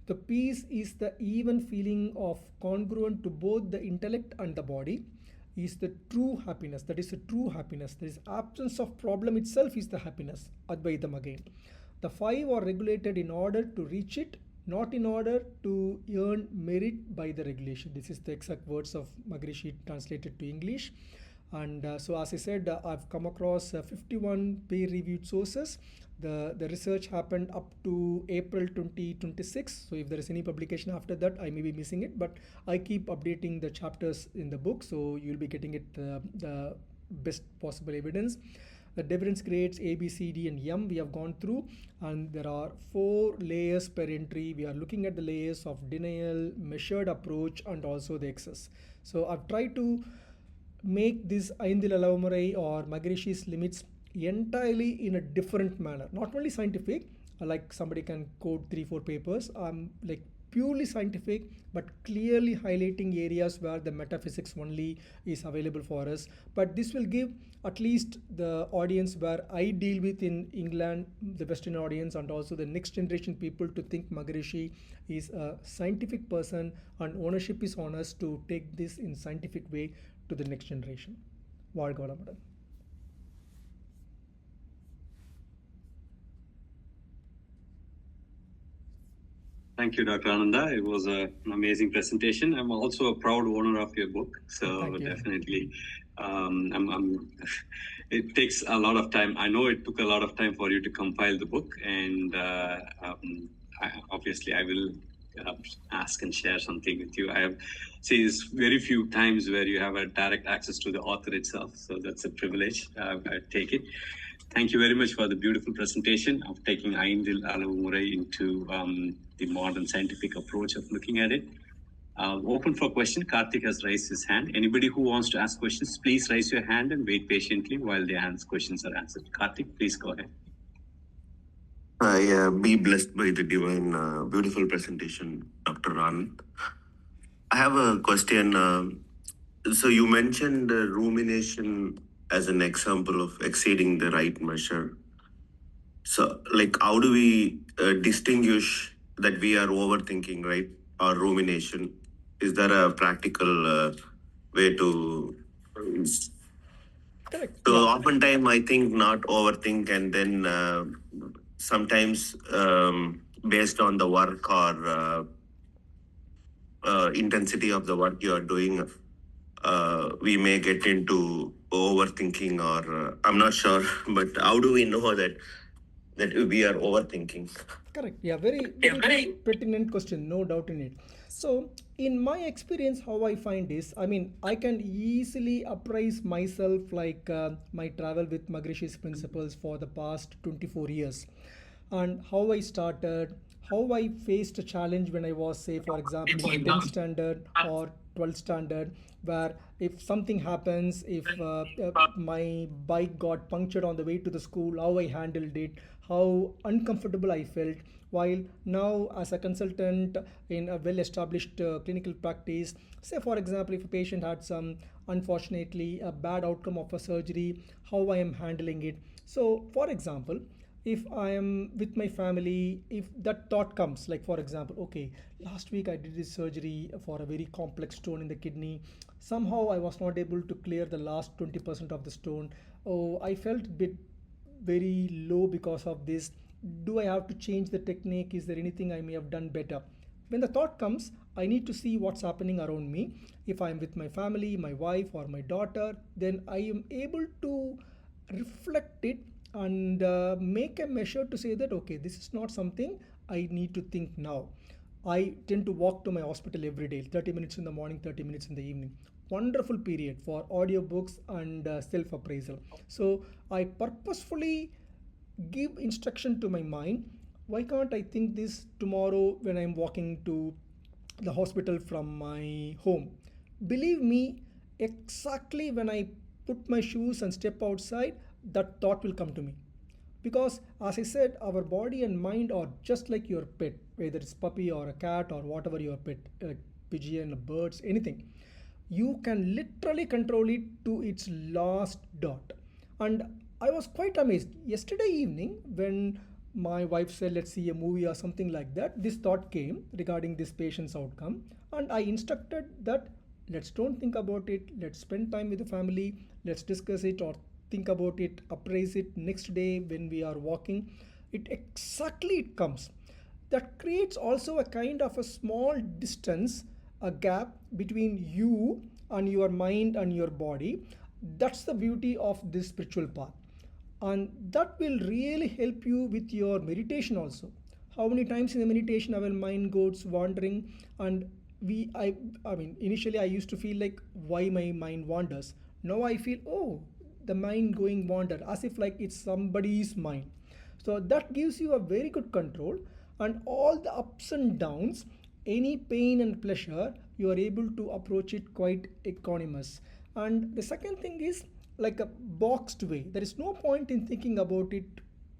The peace is the even feeling of congruent to both the intellect and the body, is the true happiness. That is the true happiness. There is absence of problem itself is the happiness. Advaitam again. The 5 are regulated in order to reach it, not in order to earn merit by the regulation. This is the exact words of Maharishi translated to English. And so as I said, I've come across 51 peer-reviewed sources. The research happened up to April 2026. So if there is any publication after that, I may be missing it. But I keep updating the chapters in the book, so you'll be getting it the best possible evidence. The difference grades A, B, C, D and M we have gone through, and there are 4 layers per entry. We are looking at the layers of denial, measured approach and also the excess. So I've tried to make this Aindil Alavumurai or Maharishi's limits entirely in a different manner. Not only scientific, like somebody can quote 3-4 papers, like purely scientific, but clearly highlighting areas where the metaphysics only is available for us. But this will give at least the audience where I deal with in England, the Western audience, and also the next generation people to think Maharishi is a scientific person, and ownership is on us to take this in scientific way to the next generation. வாழ்க வளமுடன். Thank you, Dr. Ananda. It was an amazing presentation. I'm also a proud owner of your book, so definitely, it takes a lot of time. I know it took a lot of time for you to compile the book, and obviously I will ask and share something with you. I have seen very few times where you have a direct access to the author itself, so that's a privilege. I take it. Thank you very much for the beautiful presentation of taking Aindil Alavumurai into the modern scientific approach of looking at it. Open for question. Karthik has raised his hand. Anybody who wants to ask questions, please raise your hand and wait patiently while the questions are answered. Karthik, please go ahead. Be blessed by the divine, beautiful presentation, Dr. Anand. I have a question. So you mentioned rumination as an example of exceeding the right measure. So, like, how do we distinguish that we are overthinking, right, or rumination? Is there a practical way to Correct. So Yeah. oftentimes I think not overthink, and then sometimes based on the work or intensity of the work you are doing, we may get into overthinking, or I'm not sure, but how do we know that we are overthinking? Correct. Yeah, very pertinent question, no doubt in it. So, in my experience, how I find is, I mean, I can easily appraise myself like my travel with Maharishi principles for the past 24 years, and how I started, how I faced a challenge when I was, say, for example, in 10th standard or 12th standard, where if something happens, if my bike got punctured on the way to the school, how I handled it, how uncomfortable I felt. While now, as a consultant in a well established clinical practice, say for example, if a patient had some unfortunately a bad outcome of a surgery, how I am handling it. So, for example, if I am with my family, if that thought comes, like for example, okay, last week I did this surgery for a very complex stone in the kidney. Somehow I was not able to clear the last 20% of the stone. Oh, I felt a bit very low because of this. Do I have to change the technique? Is there anything I may have done better? When the thought comes, I need to see what's happening around me. If I am with my family, my wife, or my daughter, then I am able to reflect it and make a measure to say that okay, this is not something I need to think now. I tend to walk to my hospital every day, 30 minutes in the morning, 30 minutes in the evening. Wonderful period for audiobooks and self appraisal. So I purposefully give instruction to my mind, why can't I think this tomorrow when I'm walking to the hospital from my home? Believe me, exactly when I put my shoes and step outside, that thought will come to me. Because as I said, our body and mind are just like your pet, whether it's puppy or a cat or whatever your pet, pigeon, birds, anything. You can literally control it to its last dot. And I was quite amazed yesterday evening when my wife said, let's see a movie or something like that. This thought came regarding this patient's outcome, and I instructed that let's don't think about it, let's spend time with the family, let's discuss it or think about it, appraise it next day when we are walking. It comes. That creates also a kind of a small distance, a gap between you and your mind and your body. That's the beauty of this spiritual path, and that will really help you with your meditation also. How many times in the meditation our mind goes wandering, and I mean, initially I used to feel like why my mind wanders. Now I feel, oh, the mind going wander, as if like it's somebody's mind. So that gives you a very good control, and all the ups and downs, any pain and pleasure, you are able to approach it quite equanimous. And the second thing is like a boxed way. There is no point in thinking about it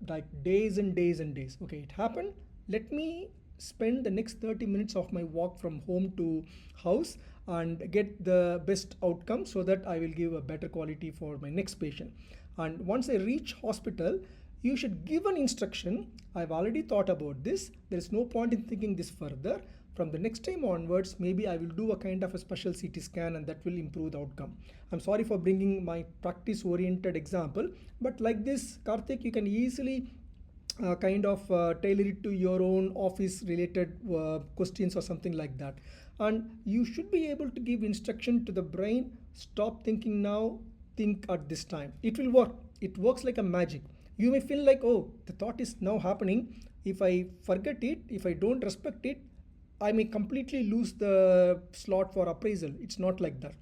like days and days and days. Okay, it happened. Let me spend the next 30 minutes of my walk from home to house and get the best outcome so that I will give a better quality for my next patient. And once I reach hospital, you should give an instruction. I've already thought about this. There is no point in thinking this further. From the next time onwards, maybe I will do a kind of a special CT scan and that will improve the outcome. I'm sorry for bringing my practice oriented example, but like this, Karthik, you can easily tailor it to your own office related questions or something like that. And you should be able to give instruction to the brain, stop thinking now, think at this time. It will work. It works like a magic. You may feel like, oh, the thought is now happening. If I forget it, if I don't respect it, I may completely lose the slot for appraisal. It's not like that.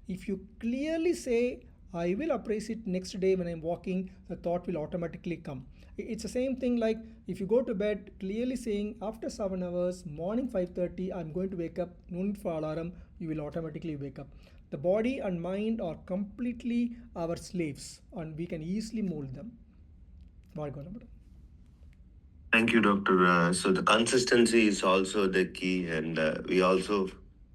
If you clearly say, I will appraise it next day when I'm walking, the thought will automatically come. It's the same thing like if you go to bed clearly saying after 7 hours, morning 5:30, I'm going to wake up, no need for alarm, you will automatically wake up. The body and mind are completely our slaves and we can easily mold them. Thank you, Doctor. So the consistency is also the key, and we also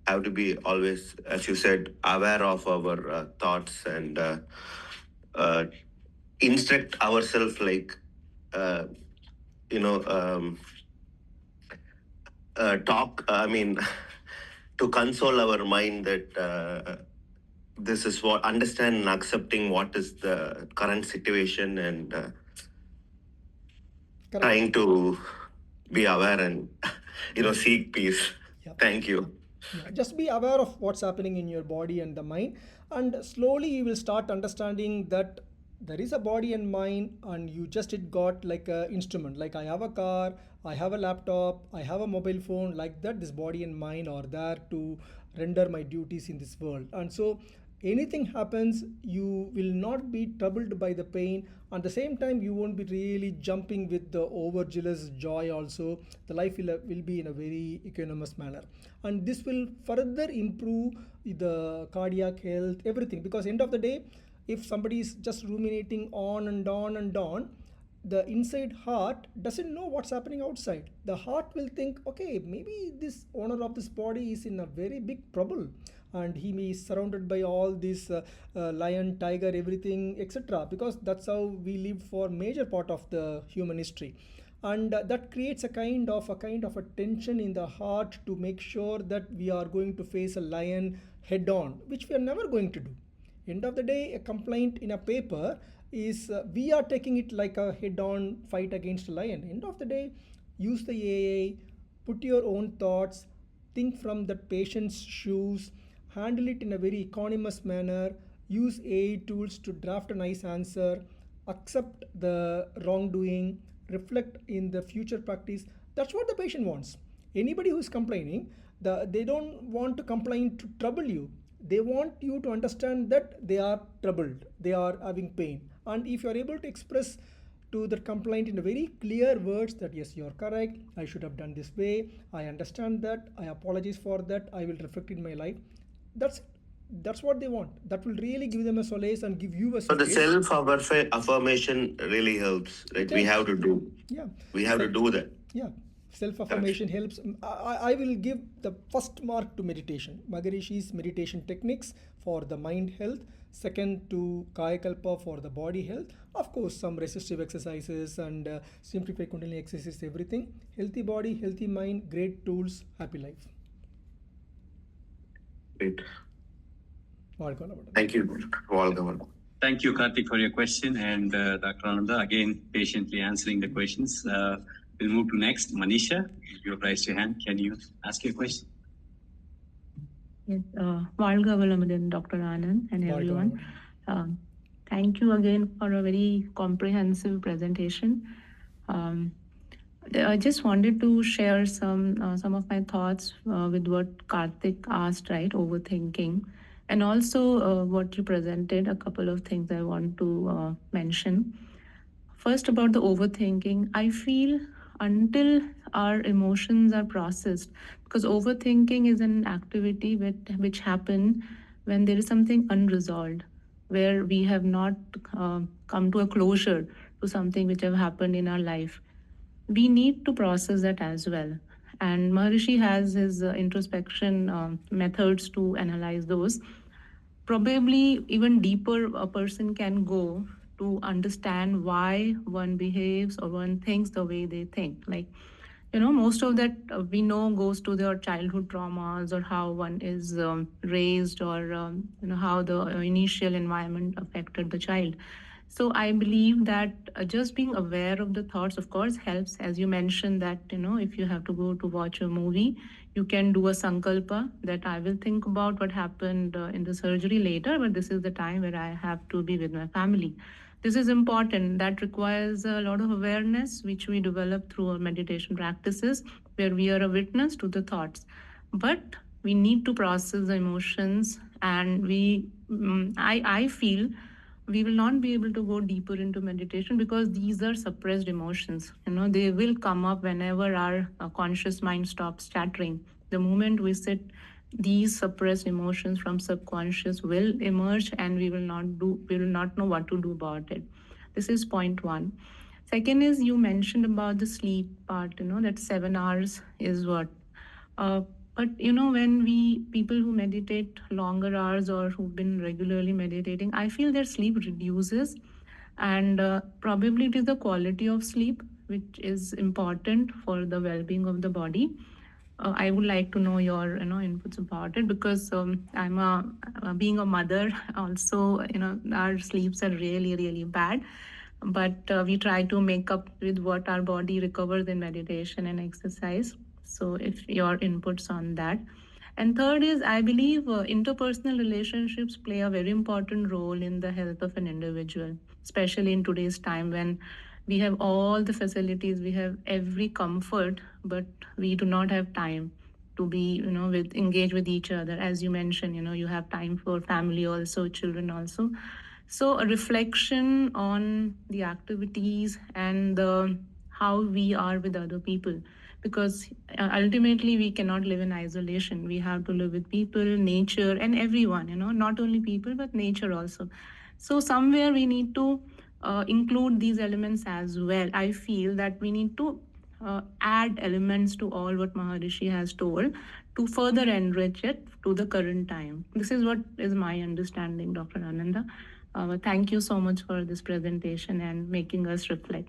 have to be always, as you said, aware of our thoughts and uh, instruct ourselves, like uh, you know, talk. I mean, to console our mind that this is what understand and accepting what is the current situation and Correct. trying to be aware and seek peace. Yeah. Thank you. Yeah, just be aware of what's happening in your body and the mind, and slowly you will start understanding that there is a body and mind, and you just it got like a instrument. Like I have a car, I have a laptop, I have a mobile phone. Like that, this body and mind are there to render my duties in this world. And so anything happens, you will not be troubled by the pain. At the same time, you won't be really jumping with the overzealous joy also. The life will be in a very equanimous manner, and this will further improve the cardiac health, everything. Because end of the day, if somebody is just ruminating on and on and on, the inside heart doesn't know what's happening outside. The heart will think, okay, maybe this owner of this body is in a very big trouble, and he may be surrounded by all this lion, tiger, everything, etc. Because that's how we live for major part of the human history, and that creates a kind of a tension in the heart to make sure that we are going to face a lion head on, which we are never going to do. End of the day, a complaint in a paper is we are taking it like a head on fight against a lion. End of the day, use the AI, put your own thoughts, think from the patient's shoes, handle it in a very economous manner, use AI tools to draft a nice answer, accept the wrongdoing, reflect in the future practice. That's what the patient wants. Anybody who is complaining, they don't want to complain to trouble you. They want you to understand that they are troubled, they are having pain. And if you are able to express to the complaint in a very clear words that yes, you are correct, I should have done this way, I understand that, I apologize for that, I will reflect in my life. That's what they want. That will really give them a solace and give you a So the solace. self-affirmation really helps, right? We have to do. Yeah. We have to do that. Yeah. Self-affirmation helps. I will give the first mark to meditation. Maharishi's meditation techniques for the mind health. Second to Kayakalpa for the body health. Of course, some resistive exercises and simplified Kundalini exercises, everything. Healthy body, healthy mind, great tools, happy life. Great. Welcome. Thank you. Welcome. Thank you, Karthik, for your question, and Dr. Ananda, again, patiently answering the questions. We'll move to next. Manisha, you raised your hand. Can you ask your question? Yes, Valga Valamudan, Dr. Anand, and everyone. Thank you again for a very comprehensive presentation. I just wanted to share some of my thoughts with what Karthik asked, right? Overthinking, and also what you presented. A couple of things I want to mention. First, about the overthinking, I feel until our emotions are processed, because overthinking is an activity which happen when there is something unresolved, where we have not come to a closure to something which have happened in our life. We need to process that as well. And Maharishi has his introspection methods to analyze those. Probably even deeper a person can go to understand why one behaves or one thinks the way they think. Like, most of that we know goes to their childhood traumas, or how one is raised, or how the initial environment affected the child. So I believe that just being aware of the thoughts, of course, helps. As you mentioned that, if you have to go to watch a movie, you can do a sankalpa that I will think about what happened in the surgery later, but this is the time where I have to be with my family. This is important. That requires a lot of awareness, which we develop through our meditation practices, where we are a witness to the thoughts. But we need to process the emotions, and I feel we will not be able to go deeper into meditation because these are suppressed emotions. They will come up whenever our conscious mind stops chattering. The moment we sit, these suppressed emotions from subconscious will emerge, and we will not know what to do about it. This is point one. Second is, you mentioned about the sleep part, that 7 hours is what. But when people who meditate longer hours or who've been regularly meditating, I feel their sleep reduces, and probably it is the quality of sleep which is important for the well-being of the body. I would like to know your inputs about it, because I'm being a mother also. Our sleeps are really really bad, but we try to make up with what our body recovers in meditation and exercise. So if your inputs on that. And third is, I believe interpersonal relationships play a very important role in the health of an individual, especially in today's time when we have all the facilities, we have every comfort, but we do not have time to be, engage with each other. As you mentioned, you have time for family also, children also. So a reflection on the activities and how we are with other people, because ultimately we cannot live in isolation. We have to live with people, nature, and everyone. Not only people but nature also. So somewhere we need to include these elements as well. I feel that we need to add elements to all what Maharishi has told to further enrich it to the current time. This is what is my understanding, Dr. Ananda. Thank you so much for this presentation and making us reflect.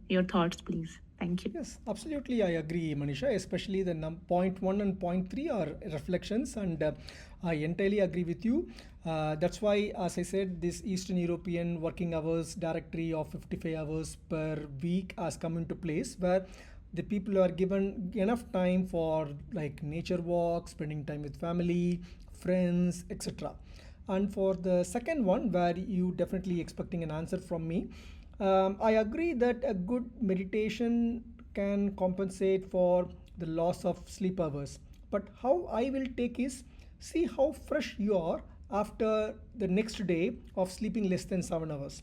Your thoughts, please. Thank you. Yes, absolutely. I agree, Manisha. Especially the point 1 and point 3 are reflections, and I entirely agree with you. That's why, as I said, this Eastern European working hours directory of 55 hours per week has come into place, where the people are given enough time for like nature walks, spending time with family, friends, etc. And for the second one, where you definitely expecting an answer from me, I agree that a good meditation can compensate for the loss of sleep hours. But how I will take is, see how fresh you are after the next day of sleeping less than 7 hours.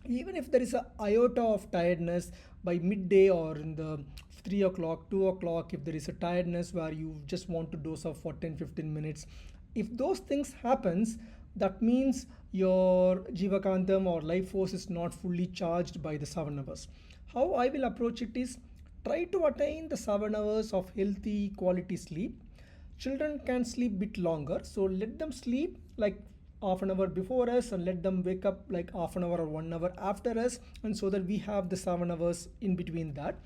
Even if there is a iota of tiredness by midday or in the 3 o'clock, 2 o'clock, if there is a tiredness where you just want to doze off for 10-15 minutes, if those things happens, that means your jivakantam or life force is not fully charged by the 7 hours. How I will approach it is, try to attain the 7 hours of healthy quality sleep. Children can sleep bit longer, so let them sleep like half an hour before us and let them wake up like half an hour or 1 hour after us, and so that we have the 7 hours in between that.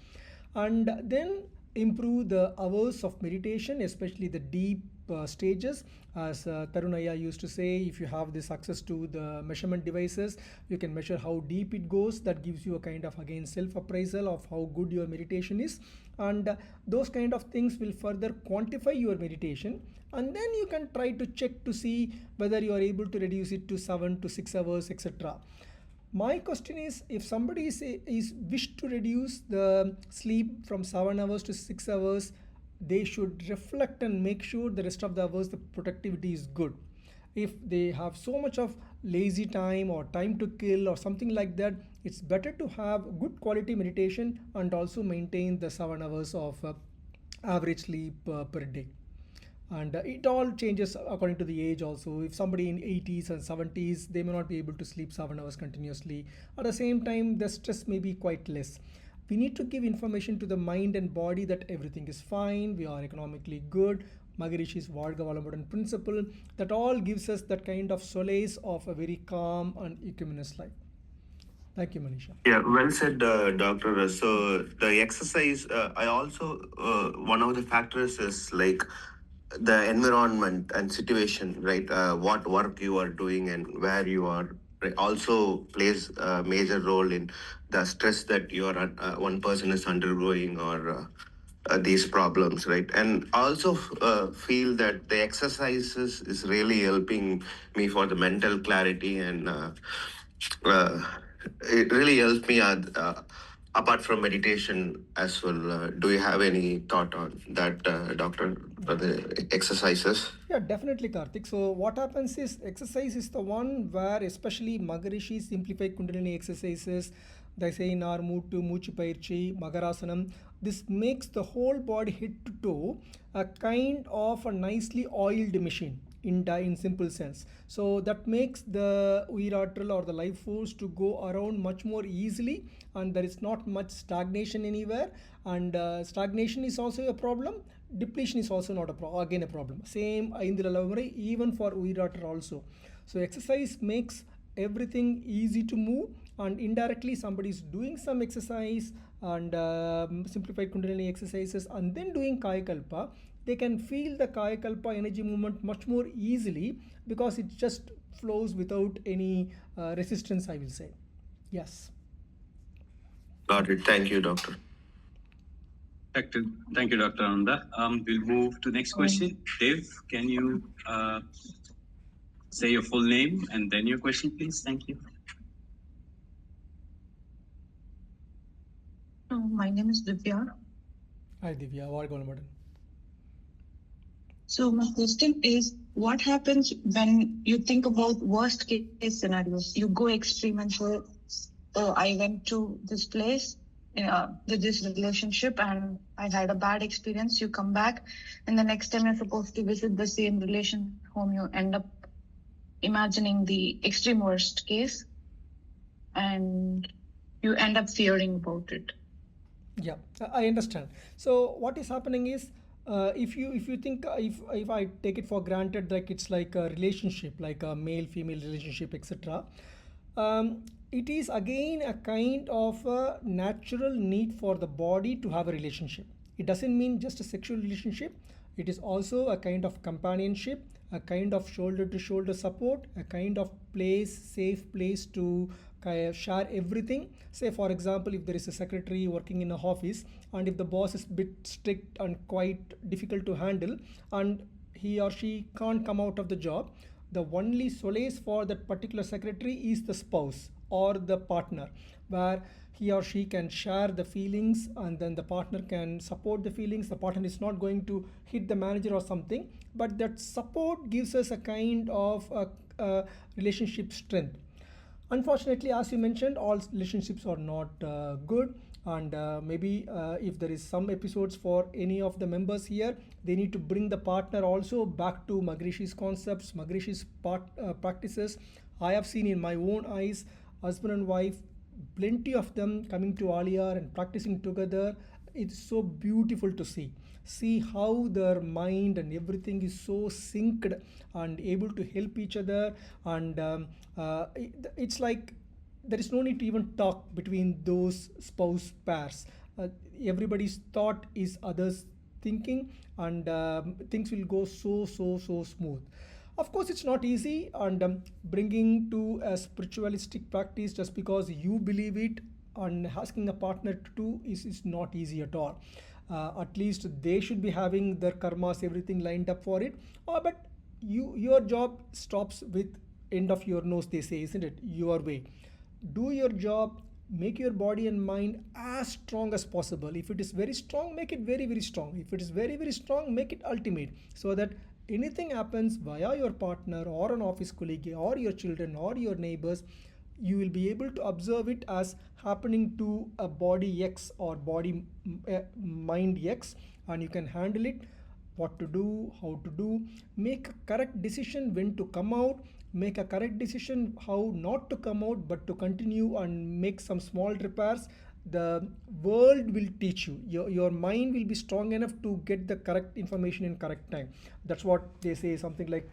And then improve the hours of meditation, especially the deep stages. As Tarunaya used to say, if you have this access to the measurement devices, you can measure how deep it goes. That gives you a kind of again self appraisal of how good your meditation is, and those kind of things will further quantify your meditation, and then you can try to check to see whether you are able to reduce it to 7 to 6 hours, etc. My question is, if somebody is wish to reduce the sleep from 7 hours to 6 hours, they should reflect and make sure the rest of the hours the productivity is good. If they have so much of lazy time or time to kill or something like that, it's better to have good quality meditation and also maintain the 7 hours of average sleep per day. And it all changes according to the age also. If somebody in 80s and 70s, they may not be able to sleep 7 hours continuously. At the same time, the stress may be quite less. We need to give information to the mind and body that everything is fine, we are economically good. Maharishi's Varga Valamudan principle, that all gives us that kind of solace of a very calm and equanimous life. Thank you, Manisha. Yeah, well said, Doctor. So the exercise, I also one of the factors is like the environment and situation, right? What work you are doing and where you are, right, also plays a major role in the stress that you are one person is undergoing, or these problems, right? And also feel that the exercises is really helping me for the mental clarity, and uh, it really helps me apart from meditation as well. Do you have any thought on that, Doctor, for the exercises? Yeah, definitely, Karthik. So what happens is, exercise is the one where especially Maharishi simplified Kundalini exercises. They say in our Moochu Pairchi, Magarasanam. This makes the whole body head to toe a kind of a nicely oiled machine in simple sense. So that makes the Uiratral or the life force to go around much more easily, and there is not much stagnation anywhere. And stagnation is also a problem. Depletion is also not again a problem. Same even for Uiratral also. So exercise makes everything easy to move, and indirectly somebody is doing some exercise and simplified Kundalini exercises and then doing Kaya Kalpa, they can feel the Kaya Kalpa energy movement much more easily because it just flows without any resistance, I will say. Yes. Got it. Thank you, doctor. Thank you, Dr. Ananda. We'll move to next question. Dev, can you say your full name and then your question, please? Thank you. My name is Divya. Hi Divya, welcome madam. So my question is, what happens when you think about worst case scenarios? You go extreme and say, oh, I went to this place with this relationship and I had a bad experience. You come back and the next time you're supposed to visit the same relation home, you end up imagining the extreme worst case and you end up fearing about it. Yeah, I understand. So what is happening is, if you think, if I take it for granted like it's like a relationship, like a male female relationship, etc., it is again a kind of a natural need for the body to have a relationship. It doesn't mean just a sexual relationship. It is also a kind of companionship, a kind of shoulder to shoulder support, a kind of place, safe place to share everything. Say for example, if there is a secretary working in a office and if the boss is a bit strict and quite difficult to handle and he or she can't come out of the job, the only solace for that particular secretary is the spouse or the partner, where he or she can share the feelings and then the partner can support the feelings. The partner is not going to hit the manager or something, but that support gives us a kind of relationship strength. Unfortunately, as you mentioned, all relationships are not good, and maybe if there is some episodes for any of the members here, they need to bring the partner also back to Maharishi's concepts, Maharishi's practices. I have seen in my own eyes husband and wife, plenty of them coming to Aliyar and practicing together. It's so beautiful to see how their mind and everything is so synced and able to help each other, and it's like there is no need to even talk between those spouse pairs. Everybody's thought is others thinking, and things will go so smooth. Of course, it's not easy, and bringing to a spiritualistic practice just because you believe it and asking a partner to do is not easy at all. At least they should be having their karmas, everything lined up for it. But your job stops with end of your nose, they say, isn't it? Your way. Do your job, make your body and mind as strong as possible. If it is very strong, make it very strong. If it is very strong, make it ultimate, so that anything happens via your partner or an office colleague or your children or your neighbors, you will be able to observe it as happening to a body X or body mind X, and you can handle it, what to do, how to do, make a correct decision when to come out, make a correct decision how not to come out but to continue and make some small repairs. The world will teach you. Your mind will be strong enough to get the correct information in correct time. That's what they say, something like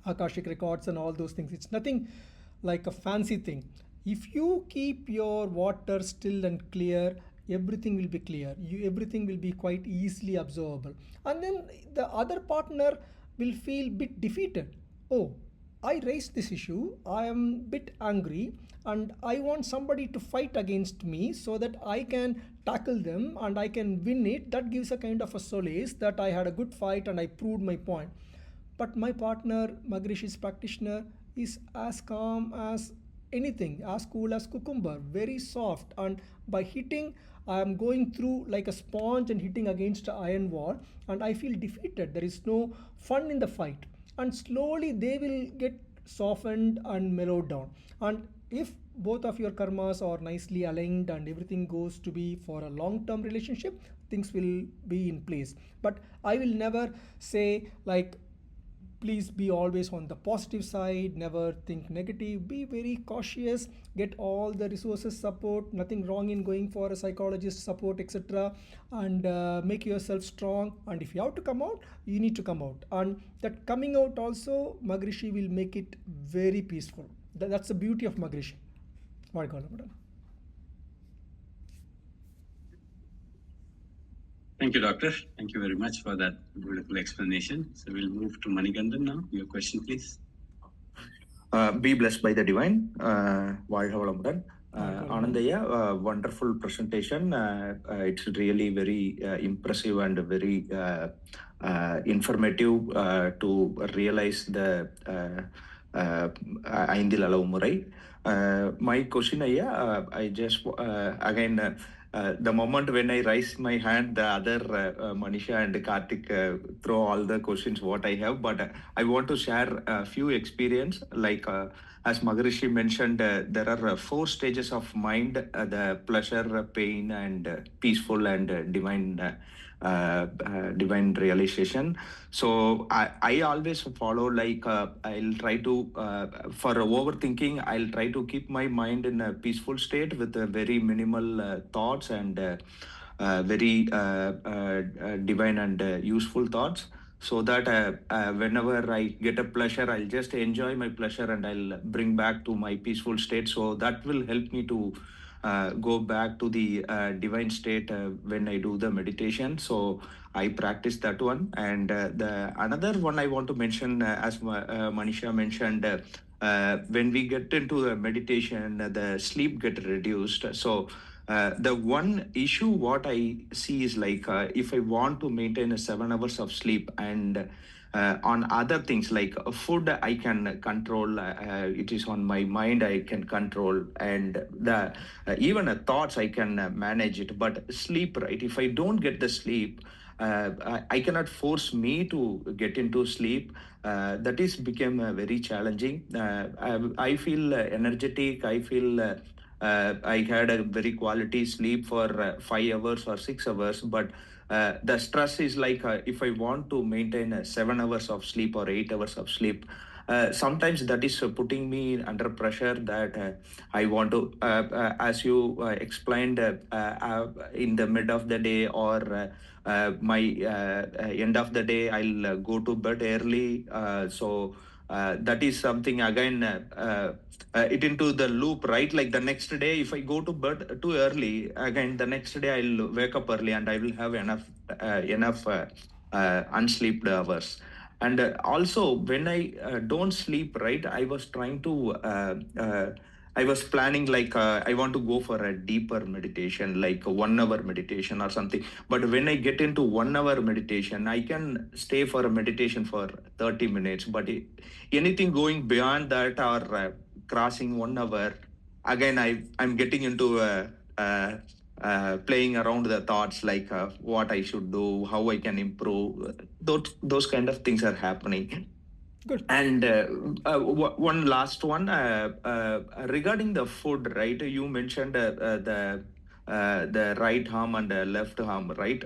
Akashic records and all those things. It's nothing like a fancy thing. If you keep your water still and clear, everything will be clear. Everything will be quite easily observable, and then the other partner will feel bit defeated. Oh, I raised this issue, I am bit angry, and I want somebody to fight against me so that I can tackle them and I can win it. That gives a kind of a solace that I had a good fight and I proved my point. But my partner, Maharishi's practitioner, is as calm as anything, as cool as cucumber, very soft, and by hitting, I am going through like a sponge and hitting against an iron wall, and I feel defeated. There is no fun in the fight, and slowly they will get softened and mellowed down. And if both of your karmas are nicely aligned and everything goes to be for a long-term relationship, things will be in place. But I will never say like, please be always on the positive side, never think negative, be very cautious, get all the resources support, nothing wrong in going for a psychologist support, etc., and make yourself strong. And if you have to come out, you need to come out, and that coming out also, Maharishi will make it very peaceful. That's the beauty of Maharishi. வாழ்க வளமுடன். Thank you, Doctor. Thank you very much for that beautiful explanation. So we'll move to Manikandan now. Your question, please. Be blessed by the divine. வாழ்க வளமுடன். Anandaya, wonderful presentation. It's really very impressive and very informative to realize the ஐந்தில் அளவு முறை. My question, I just again the moment when I raise my hand, the other Manisha and Karthik throw all the questions what I have, but I want to share a few experience. Like as Maharishi mentioned, there are 4 stages of mind: the pleasure, pain, and peaceful and divine realization. So I always follow, like I'll try to for overthinking, I'll try to keep my mind in a peaceful state with very minimal thoughts and very divine and useful thoughts, so that whenever I get a pleasure, I'll just enjoy my pleasure and I'll bring back to my peaceful state. So that will help me to go back to the divine state when I do the meditation. So I practice that one. And the another one I want to mention, as Manisha mentioned, when we get into the meditation, the sleep get reduced. So the one issue what I see is, like if I want to maintain a 7 hours of sleep, and on other things like food I can control, it is on my mind I can control, and the even thoughts I can manage it. But sleep, right, if I don't get the sleep, I cannot force me to get into sleep. That is become very challenging. I feel energetic, I feel I had a very quality sleep for 5 hours or 6 hours, but the stress is like if I want to maintain 7 hours of sleep or 8 hours of sleep, sometimes that is putting me under pressure, that I want to, as you explained, in the mid of the day or my end of the day, I'll go to bed early. So that is something again, it into the loop, right? Like the next day, if I go to bed too early, again the next day I'll wake up early and I will have enough unslept hours. And also when I don't sleep, right, I was trying to I was planning, like I want to go for a deeper meditation, like a 1 hour meditation or something. But when I get into 1 hour meditation, I can stay for a meditation for 30 minutes. But anything going beyond that or crossing 1 hour, again I'm getting into playing around the thoughts, like what I should do, how I can improve. Those kind of things are happening. Good. And one last one, regarding the food, right? You mentioned the right arm and left arm, right?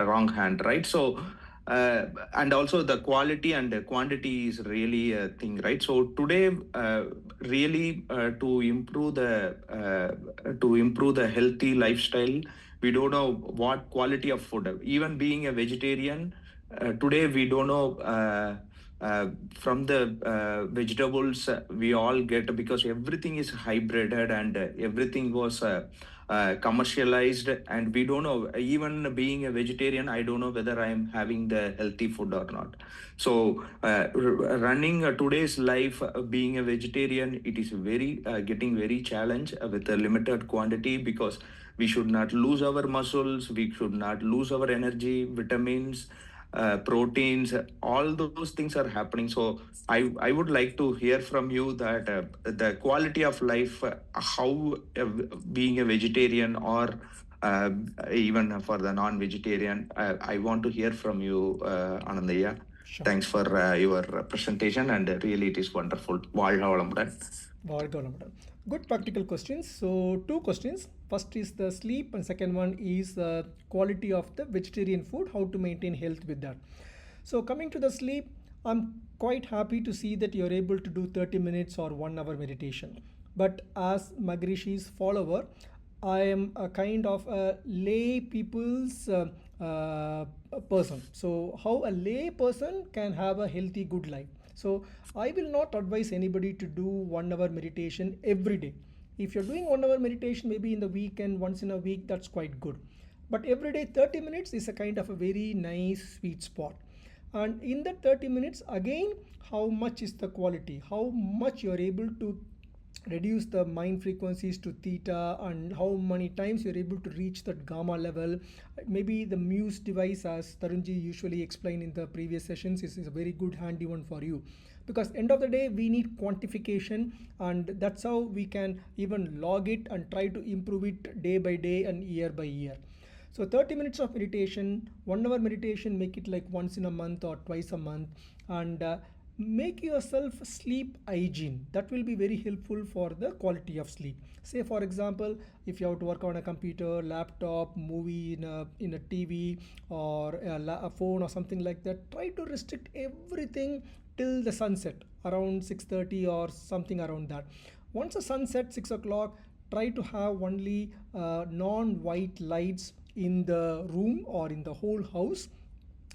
Wrong hand, right? So and also the quality and the quantity is really a thing, right? So today, really to improve the healthy lifestyle, we don't know what quality of food. Even being a vegetarian, today we don't know. From the vegetables we all get, because everything is hybrided and everything was commercialized, and we don't know. Even being a vegetarian, I don't know whether I am having the healthy food or not. So running today's life, being a vegetarian, it is very getting very challenged with a limited quantity, because we should not lose our muscles, we should not lose our energy, vitamins, proteins, all those things are happening. So I would like to hear from you that the quality of life, how being a vegetarian or even for the non-vegetarian, I want to hear from you, Anandaya. Sure. Thanks for your presentation, and really it is wonderful. வாழ்க வளமுடன். வாழ்க வளமுடன். Good practical questions. So 2 questions. First is the sleep, and second one is the quality of the vegetarian food, how to maintain health with that. So coming to the sleep, I'm quite happy to see that you're able to do 30 minutes or 1 hour meditation. But as Maharishi's follower, I am a kind of a lay people's person. So how a lay person can have a healthy, good life. So I will not advise anybody to do 1 hour meditation every day. If you're doing 1 hour meditation, maybe in the weekend, once in a week, that's quite good. But every day, 30 minutes is a kind of a very nice sweet spot. And in that 30 minutes, again, how much is the quality? How much you're able to reduce the mind frequencies to theta, and how many times you're able to reach that gamma level. Maybe the Muse device, as Tarunji usually explained in the previous sessions, is a very good handy one for you, because end of the day we need quantification, and that's how we can even log it and try to improve it day by day and year by year. So 30 minutes of meditation, 1 hour meditation, make it like once in a month or twice a month, and make yourself sleep hygiene. That will be very helpful for the quality of sleep. Say for example, if you have to work on a computer, laptop, movie in a TV or a phone or something like that, try to restrict everything till the sunset around 6:30 or something around that. Once the sunset 6 o'clock, try to have only non-white lights in the room or in the whole house,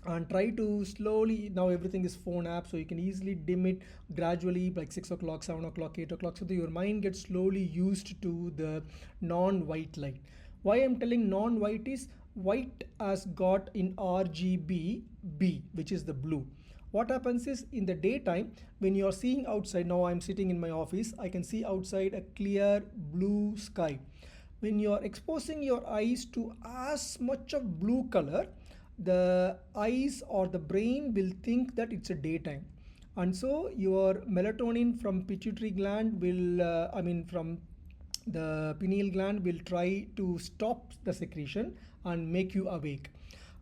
and try to slowly, now everything is phone app, so you can easily dim it gradually, like 6 o'clock, 7 o'clock, 8 o'clock, so that your mind gets slowly used to the non-white light. Why I'm telling non-white is, white has got in RGB B, which is the blue. What happens is, in the daytime, when you're seeing outside, now I'm sitting in my office, I can see outside a clear blue sky. When you're exposing your eyes to as much of blue color, the eyes or the brain will think that it's a daytime, and so your melatonin from pituitary gland will from the pineal gland will try to stop the secretion and make you awake.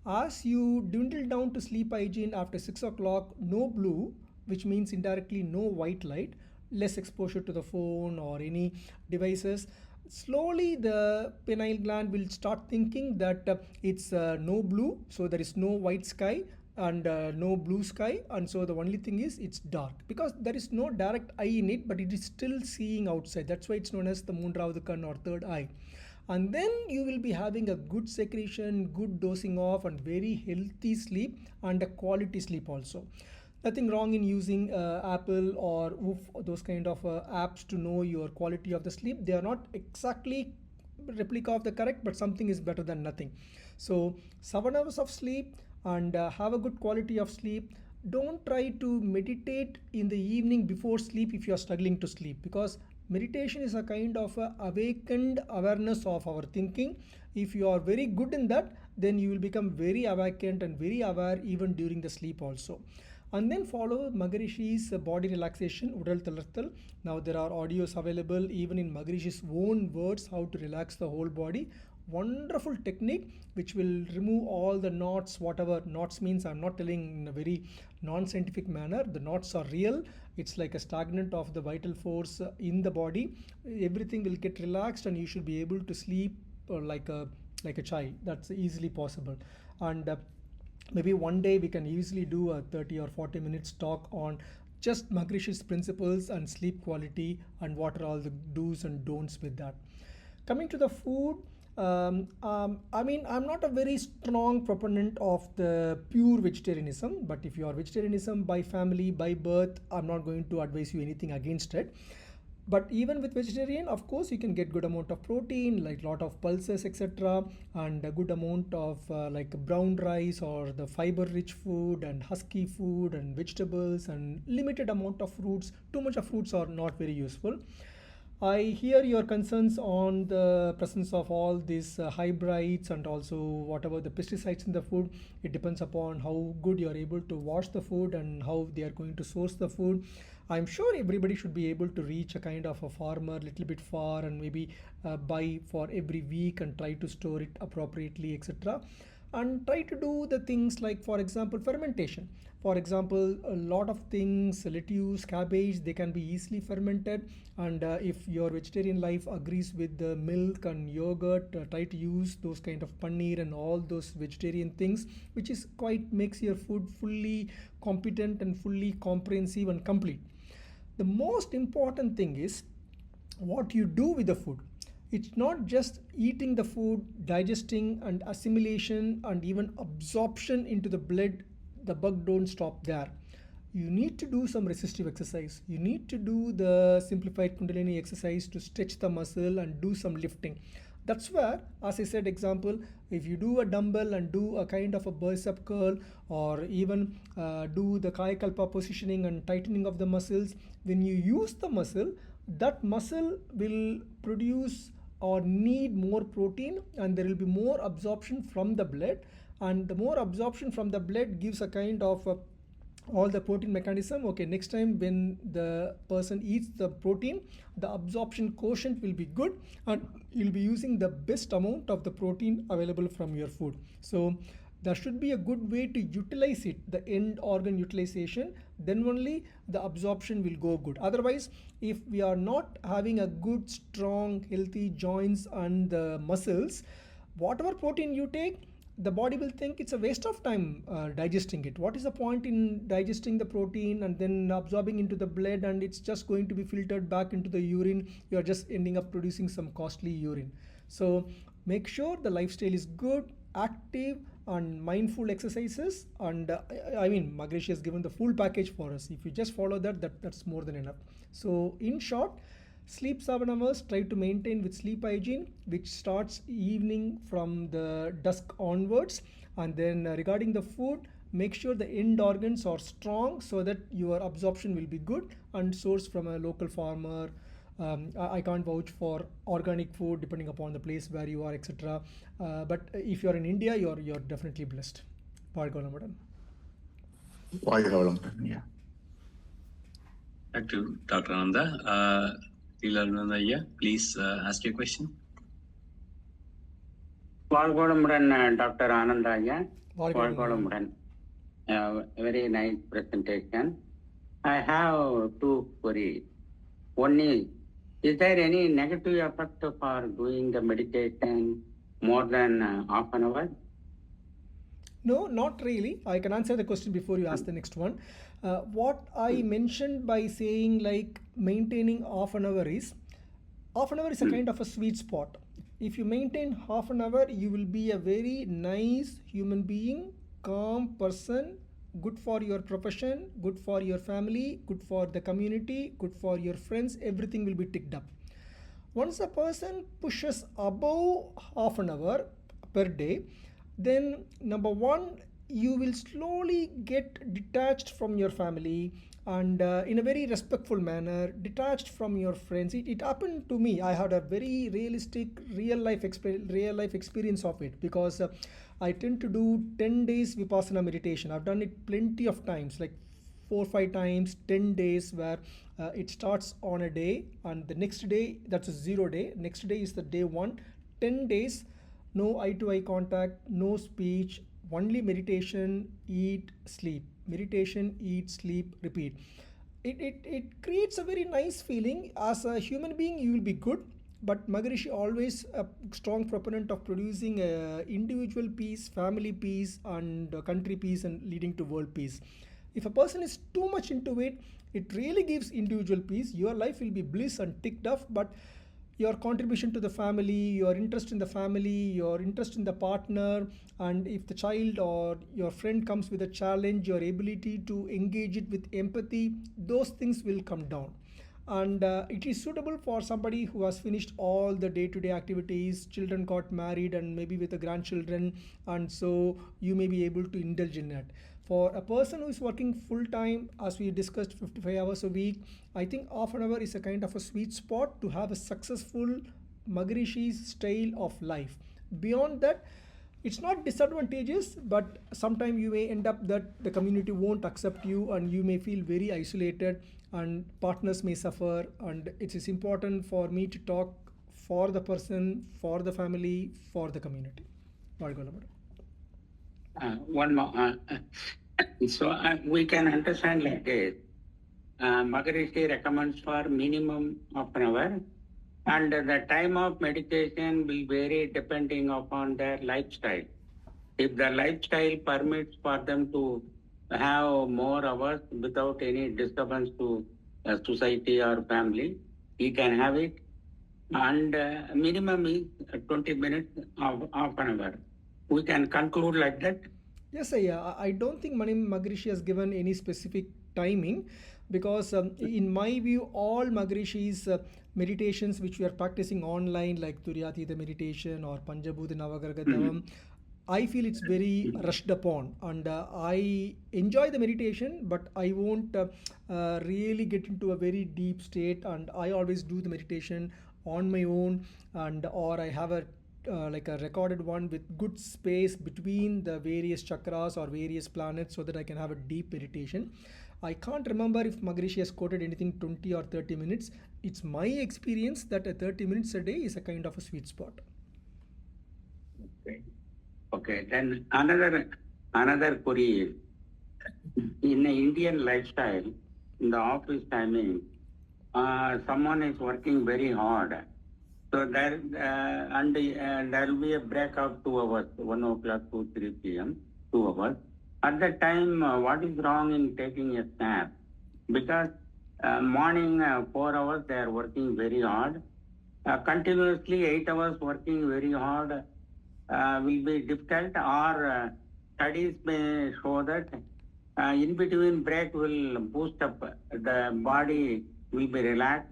As you dwindle down to sleep hygiene after 6 o'clock, no blue, which means indirectly no white light, less exposure to the phone or any devices, slowly the pineal gland will start thinking that it's no blue, so there is no white sky and no blue sky, and so the only thing is it's dark, because there is no direct eye in it, but it is still seeing outside. That's why it's known as the Moonravadakan or third eye. And then you will be having a good secretion, good dosing off, and very healthy sleep, and a quality sleep also. Nothing wrong in using Apple or Woof, those kind of apps to know your quality of the sleep. They are not exactly replica of the correct, but something is better than nothing. So 7 hours of sleep, and have a good quality of sleep. Don't try to meditate in the evening before sleep if you are struggling to sleep, because meditation is a kind of a awakened awareness of our thinking. If you are very good in that, then you will become very awakened and very aware even during the sleep also. And then follow Maharishi's body relaxation, Udal Talartal. Now there are audios available even in Maharishi's own words how to relax the whole body. Wonderful technique which will remove all the knots. Whatever knots means, I'm not telling in a very non-scientific manner. The knots are real. It's like a stagnant of the vital force in the body. Everything will get relaxed and you should be able to sleep like a child. That's easily possible. And maybe one day we can easily do a 30 or 40 minutes talk on just Maharishi's principles and sleep quality and what are all the do's and don'ts with that. Coming to the food, I'm not a very strong proponent of the pure vegetarianism, but if you are vegetarianism by family, by birth, I'm not going to advise you anything against it. But even with vegetarian, of course, you can get good amount of protein, like lot of pulses, etc., and a good amount of like brown rice or the fiber-rich food and husky food and vegetables and limited amount of fruits. Too much of fruits are not very useful. I hear your concerns on the presence of all these hybrids and also whatever the pesticides in the food. It depends upon how good you are able to wash the food and how they are going to source the food. I'm sure everybody should be able to reach a kind of a farmer little bit far and maybe buy for every week and try to store it appropriately, etc. And try to do the things like, for example, fermentation. For example, a lot of things, lettuce, cabbage, they can be easily fermented. And if your vegetarian life agrees with the milk and yogurt, try to use those kind of paneer and all those vegetarian things, which is quite makes your food fully competent and fully comprehensive and complete. The most important thing is what you do with the food. It's not just eating the food, digesting and assimilation and even absorption into the blood. The buck don't stop there. you need to do some resistive exercise. You need to do the simplified Kundalini exercise to stretch the muscle and do some lifting. That's where, as I said, example, if you do a dumbbell and do a kind of a bicep curl, or even do the Kaya Kalpa positioning and tightening of the muscles, when you use the muscle, that muscle will produce or need more protein, and there will be more absorption from the blood, and the more absorption from the blood gives a kind of all the protein mechanism. Okay, next time when the person eats the protein, the absorption quotient will be good, and you'll be using the best amount of the protein available from your food. So there should be a good way to utilize it, the end organ utilization, then only the absorption will go good. Otherwise, if we are not having a good, strong, healthy joints and the muscles, whatever protein you take, the body will think it's a waste of time digesting it. What is the point in digesting the protein and then absorbing into the blood, and it's just going to be filtered back into the urine? You are just ending up producing some costly urine. So make sure the lifestyle is good, active and mindful exercises, and I mean, Maharishi has given the full package for us. If you just follow that's more than enough. So in short, sleep 7 hours, try to maintain with sleep hygiene, which starts evening from the dusk onwards. And then regarding the food, make sure the end organs are strong so that your absorption will be good, and source from a local farmer. I can't vouch for organic food depending upon the place where you are, etc. But if you are in India, you're definitely blessed. Yeah. Back to Dr. Ananda. Ananda, please ask your question. Dr. Ananda, very nice presentation. I have two queries. One is there any negative effect for doing the meditation more than half an hour? No, not really. I can answer the question before you ask the next one. What I mentioned by saying like maintaining half an hour is a kind of a sweet spot. If you maintain half an hour, you will be a very nice human being, calm person, good for your profession, good for your family, good for the community, good for your friends. Everything will be ticked up. Once a person pushes above half an hour per day, then number one, you will slowly get detached from your family, and in a very respectful manner, detached from your friends. It happened to me. I had a very realistic real life experience of it, because I tend to do 10 days Vipassana meditation. I've done it plenty of times, like 4-5 times, 10 days, where it starts on a day, and the next day, that's a 0 day. Next day is the day 1. 10 days, no eye-to-eye contact, no speech, only meditation, eat, sleep. Meditation, eat, sleep, repeat. It creates a very nice feeling. As a human being, you will be good, but Maharishi always a strong proponent of producing individual peace, family peace, and country peace, and leading to world peace. If a person is too much into it, it really gives individual peace. Your life will be bliss and ticked off, but your contribution to the family, your interest in the family, your interest in the partner, and if the child or your friend comes with a challenge, your ability to engage it with empathy, those things will come down. And it is suitable for somebody who has finished all the day-to-day activities, children got married and maybe with the grandchildren, and so you may be able to indulge in it. For a person who is working full-time, as we discussed, 55 hours a week, I think half an hour is a kind of a sweet spot to have a successful Maharishi's style of life. Beyond that, it's not disadvantageous, but sometimes you may end up that the community won't accept you, and you may feel very isolated, and partners may suffer. And it is important for me to talk for the person, for the family, for the community. One more. So we can understand like this. Maharishi recommends for minimum of an hour, and the time of meditation will vary depending upon their lifestyle. If the lifestyle permits for them to have more hours without any disturbance to society or family, he can have it. And minimum is 20 minutes of half an hour. We can conclude like that. Yes, I don't think Maharishi has given any specific timing, because in my view, all Maharishi's meditations which we are practicing online, like Turyatita meditation or Panjabhuta Navagraha Davam, I feel it's very rushed upon, and I enjoy the meditation, but I won't really get into a very deep state, and I always do the meditation on my own, and or I have a like a recorded one with good space between the various chakras or various planets, so that I can have a deep meditation. I can't remember if Maharishi has quoted anything 20 or 30 minutes. It's my experience that a 30 minutes a day is a kind of a sweet spot. Okay, then another query is, in the Indian lifestyle, in the office timing, someone is working very hard. So there will be a break of 2 hours, 1 o'clock to 3 p.m., 2 hours. At that time, what is wrong in taking a nap? Because morning 4 hours they are working very hard. Continuously 8 hours working very hard will be difficult, or studies may show that in between break will boost up, the body will be relaxed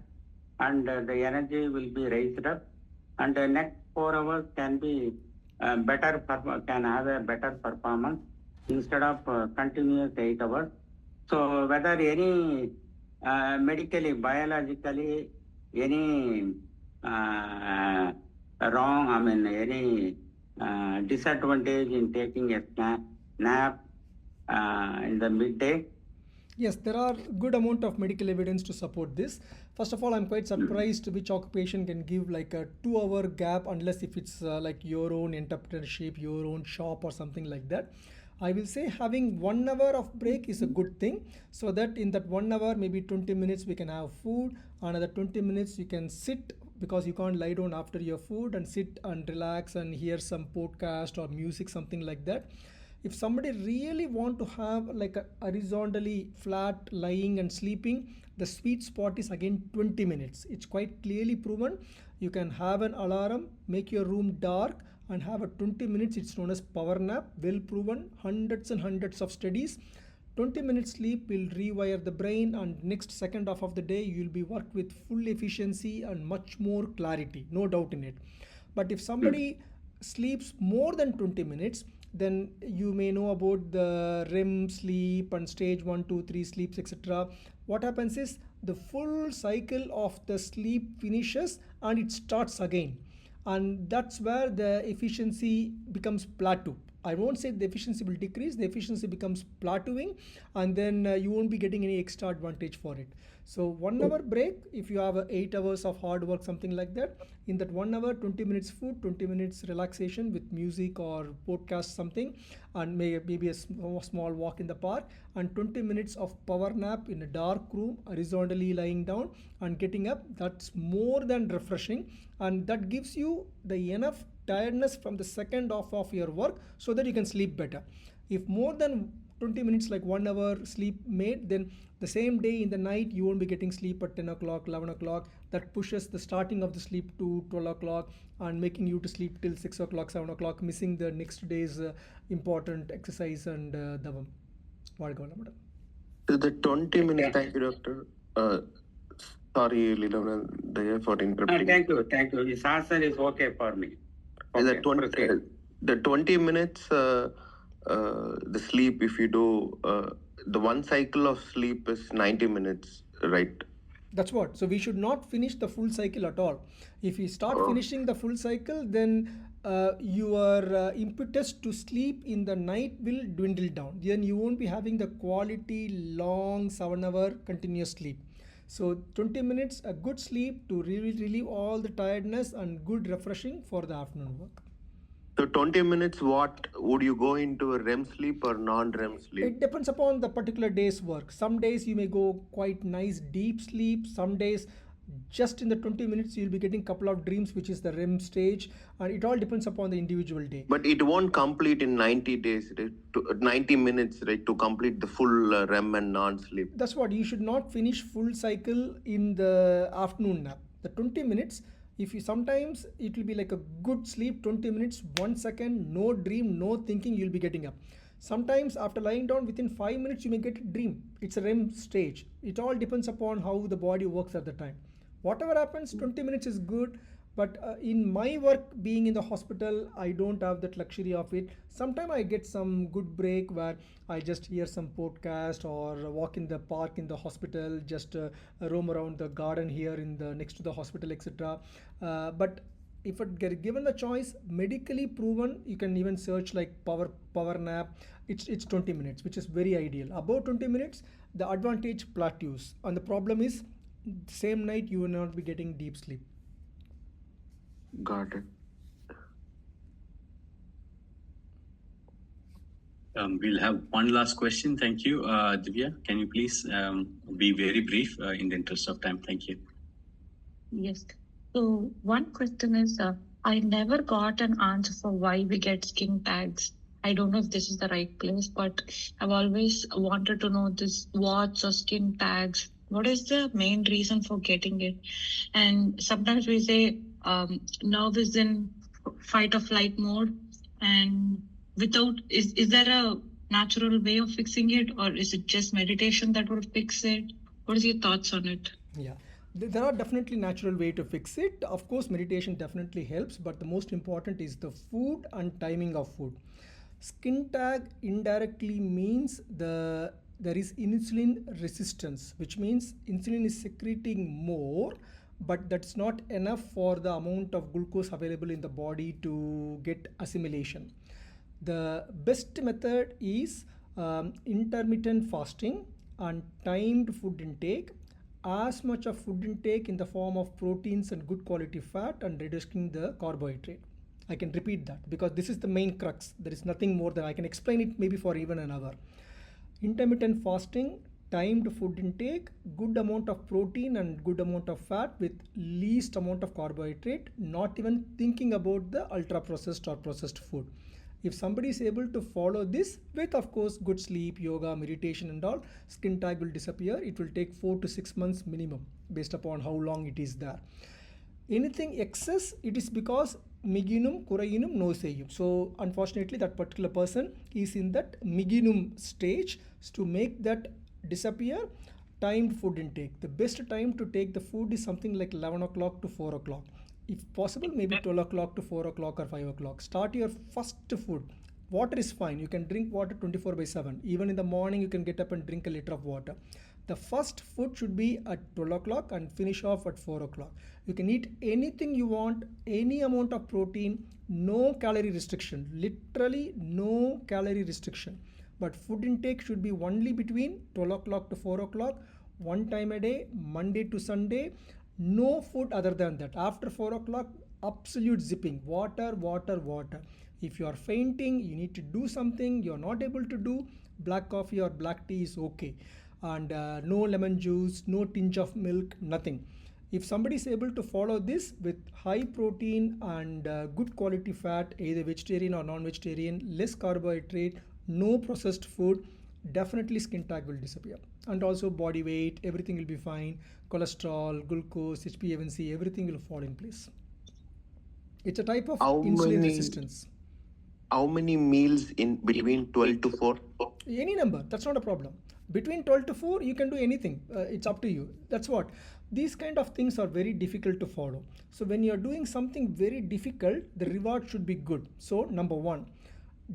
and the energy will be raised up, and the next 4 hours can be can have a better performance instead of continuous 8 hours. So whether any medically, biologically, any any disadvantage in taking a nap in the midday? Yes, there are good amount of medical evidence to support this. First of all, I'm quite surprised which occupation can give like a 2-hour gap, unless if it's like your own entrepreneurship, your own shop or something like that. I will say having 1 hour of break is a good thing, so that in that 1 hour, maybe 20 minutes we can have food, another 20 minutes you can sit, because you can't lie down after your food, and sit and relax and hear some podcast or music, something like that. If somebody really want to have like a horizontally flat lying and sleeping, the sweet spot is again 20 minutes. It's quite clearly proven. You can have an alarm, make your room dark, and have a 20 minutes. It's known as power nap, well proven, hundreds and hundreds of studies. 20 minutes sleep will rewire the brain, and next second half of the day you will be worked with full efficiency and much more clarity, no doubt in it. But if somebody sleeps more than 20 minutes, then you may know about the REM sleep and stage 1, 2, 3 sleeps, etc. What happens is the full cycle of the sleep finishes and it starts again, and that's where the efficiency becomes plateau. I won't say the efficiency will decrease, the efficiency becomes plateauing, and then you won't be getting any extra advantage for it. So 1 hour break, if you have 8 hours of hard work, something like that, in that 1 hour, 20 minutes food, 20 minutes relaxation with music or podcast, something, and maybe a small walk in the park, and 20 minutes of power nap in a dark room, horizontally lying down and getting up. That's more than refreshing, and that gives you the enough tiredness from the second half of your work, so that you can sleep better. If more than 20 minutes, like 1 hour sleep made, then the same day in the night you won't be getting sleep at 10 o'clock, 11 o'clock. That pushes the starting of the sleep to 12 o'clock and making you to sleep till 6 o'clock, 7 o'clock, missing the next day's important exercise and davam. The 20 minutes, thank you, doctor. Sorry, Leela, for interrupting. Thank you. This answer is okay for me. Okay, the 20 minutes, the sleep, if you do, the one cycle of sleep is 90 minutes, right? That's what. So we should not finish the full cycle at all. If we start finishing the full cycle, then your impetus to sleep in the night will dwindle down. Then you won't be having the quality long 7-hour continuous sleep. So 20 minutes, a good sleep to really relieve all the tiredness, and good refreshing for the afternoon work. So 20 minutes, what would you go into a REM sleep or non-REM sleep? It depends upon the particular day's work. Some days you may go quite nice deep sleep. Some days just in the 20 minutes you'll be getting a couple of dreams, which is the REM stage, and it all depends upon the individual day. But it won't complete in 90 days, right? 90 minutes, right, to complete the full REM and non-sleep. That's what, you should not finish full cycle in the afternoon nap. The 20 minutes, if you sometimes it will be like a good sleep, 20 minutes, 1 second, no dream, no thinking, you'll be getting up. Sometimes after lying down, within 5 minutes you may get a dream. It's a REM stage. It all depends upon how the body works at the time. Whatever happens, 20 minutes is good. But in my work, being in the hospital, I don't have that luxury of it. Sometimes I get some good break where I just hear some podcast or walk in the park in the hospital, just roam around the garden here in the next to the hospital, etc. But if it get given the choice, medically proven, you can even search like power nap. It's 20 minutes, which is very ideal. About 20 minutes, the advantage plateaus, and the problem is same night you will not be getting deep sleep. Got it. We'll have one last question. Thank you. Divya, can you please be very brief in the interest of time? Thank you. Yes. So one question is, I never got an answer for why we get skin tags. I don't know if this is the right place, but I've always wanted to know this warts or skin tags. What is the main reason for getting it? And sometimes we say nerve is in fight or flight mode, and is there a natural way of fixing it, or is it just meditation that will fix it? What is your thoughts on it? Yeah, there are definitely natural way to fix it. Of course, meditation definitely helps, but the most important is the food and timing of food. Skin tag indirectly means there is insulin resistance, which means insulin is secreting more, but that's not enough for the amount of glucose available in the body to get assimilation. The best method is intermittent fasting and timed food intake, as much of food intake in the form of proteins and good quality fat, and reducing the carbohydrate. I can repeat that because this is the main crux. There is nothing more than I can explain it maybe for even an hour. Intermittent fasting, timed food intake, good amount of protein and good amount of fat with least amount of carbohydrate, not even thinking about the ultra processed or processed food. If somebody is able to follow this with, of course, good sleep, yoga, meditation and all, skin tag will disappear. It will take 4 to 6 months minimum based upon how long it is there. Anything excess, it is because miginum, kurayinum, noseyum. So unfortunately that particular person is in that miginum stage. To make that disappear, timed food intake. The best time to take the food is something like 11 o'clock to 4 o'clock. If possible, maybe 12 o'clock to 4 o'clock or 5 o'clock. Start your first food. Water is fine. You can drink water 24/7. Even in the morning, you can get up and drink a liter of water. The first food should be at 12 o'clock and finish off at 4 o'clock. You can eat anything you want, any amount of protein, no calorie restriction. Literally no calorie restriction. But food intake should be only between 12 o'clock to 4 o'clock, one time a day, Monday to Sunday. No food other than that. After 4 o'clock, absolute zipping. Water, water, water. If you are fainting, you need to do something, you are not able to do, black coffee or black tea is okay. And no lemon juice, no tinge of milk, nothing. If somebody is able to follow this with high protein and good quality fat, either vegetarian or non-vegetarian, less carbohydrate, no processed food, definitely skin tag will disappear. And also body weight, everything will be fine. Cholesterol, glucose, HbA1c, everything will fall in place. It's a type of insulin resistance. How many meals in between 12 to 4? Any number, that's not a problem. Between 12 to 4, you can do anything. It's up to you. That's what. These kind of things are very difficult to follow. So when you're doing something very difficult, the reward should be good. So number one,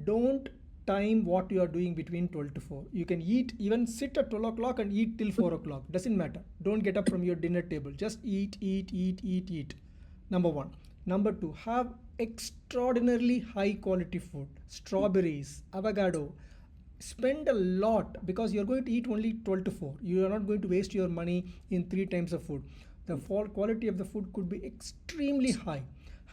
don't time what you are doing between 12 to 4. You can eat, even sit at 12 o'clock and eat till 4 o'clock. Doesn't matter. Don't get up from your dinner table. Just eat, eat, eat, eat, eat. Number one. Number two, have extraordinarily high quality food. Strawberries, avocado. Spend a lot because you're going to eat only 12 to 4. You are not going to waste your money in 3 times of food. The quality of the food could be extremely high.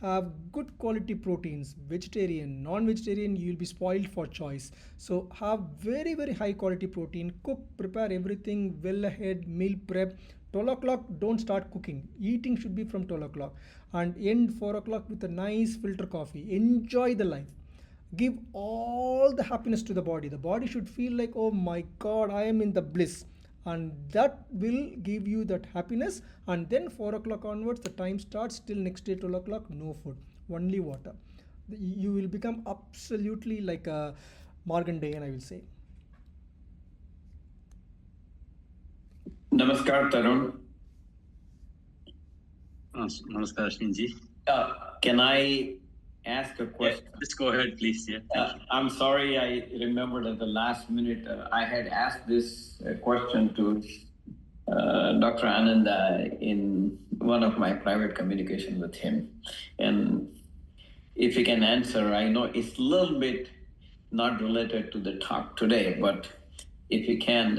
Have good quality proteins, vegetarian, non-vegetarian, you will be spoiled for choice. So have very, very high quality protein, cook, prepare everything well ahead, meal prep. 12 o'clock, don't start cooking. Eating should be from 12 o'clock and end 4 o'clock with a nice filter coffee. Enjoy the life. Give all the happiness to the body. The body should feel like, oh my God, I am in the bliss. And that will give you that happiness. And then 4 o'clock onwards, the time starts till next day 12 o'clock, no food, only water. You will become absolutely like a Margandeyan, I will say. Namaskar, Tarun. Namaskar, Ashwinji. Can I ask a question? Yeah, just go ahead, please. Yeah, thank you. I'm sorry, I remembered at the last minute. I had asked this question to Dr. Ananda in one of my private communication with him. And if he can answer, I know it's a little bit not related to the talk today, but if he can,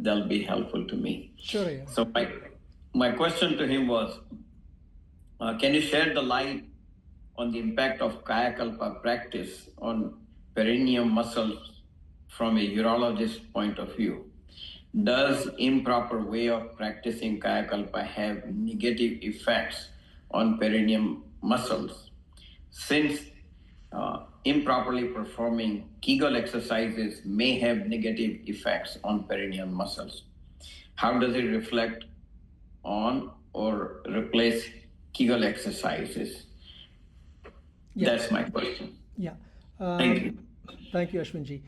that'll be helpful to me. Sure, yeah. So my question to him was, can you shed the light on the impact of Kayakalpa practice on perineum muscles from a urologist point of view? Does improper way of practicing Kayakalpa have negative effects on perineum muscles? Since improperly performing Kegel exercises may have negative effects on perineum muscles, how does it reflect on or replace Kegel exercises? Yeah. That's my question. Yeah. Thank you. Thank you, Ashwinji.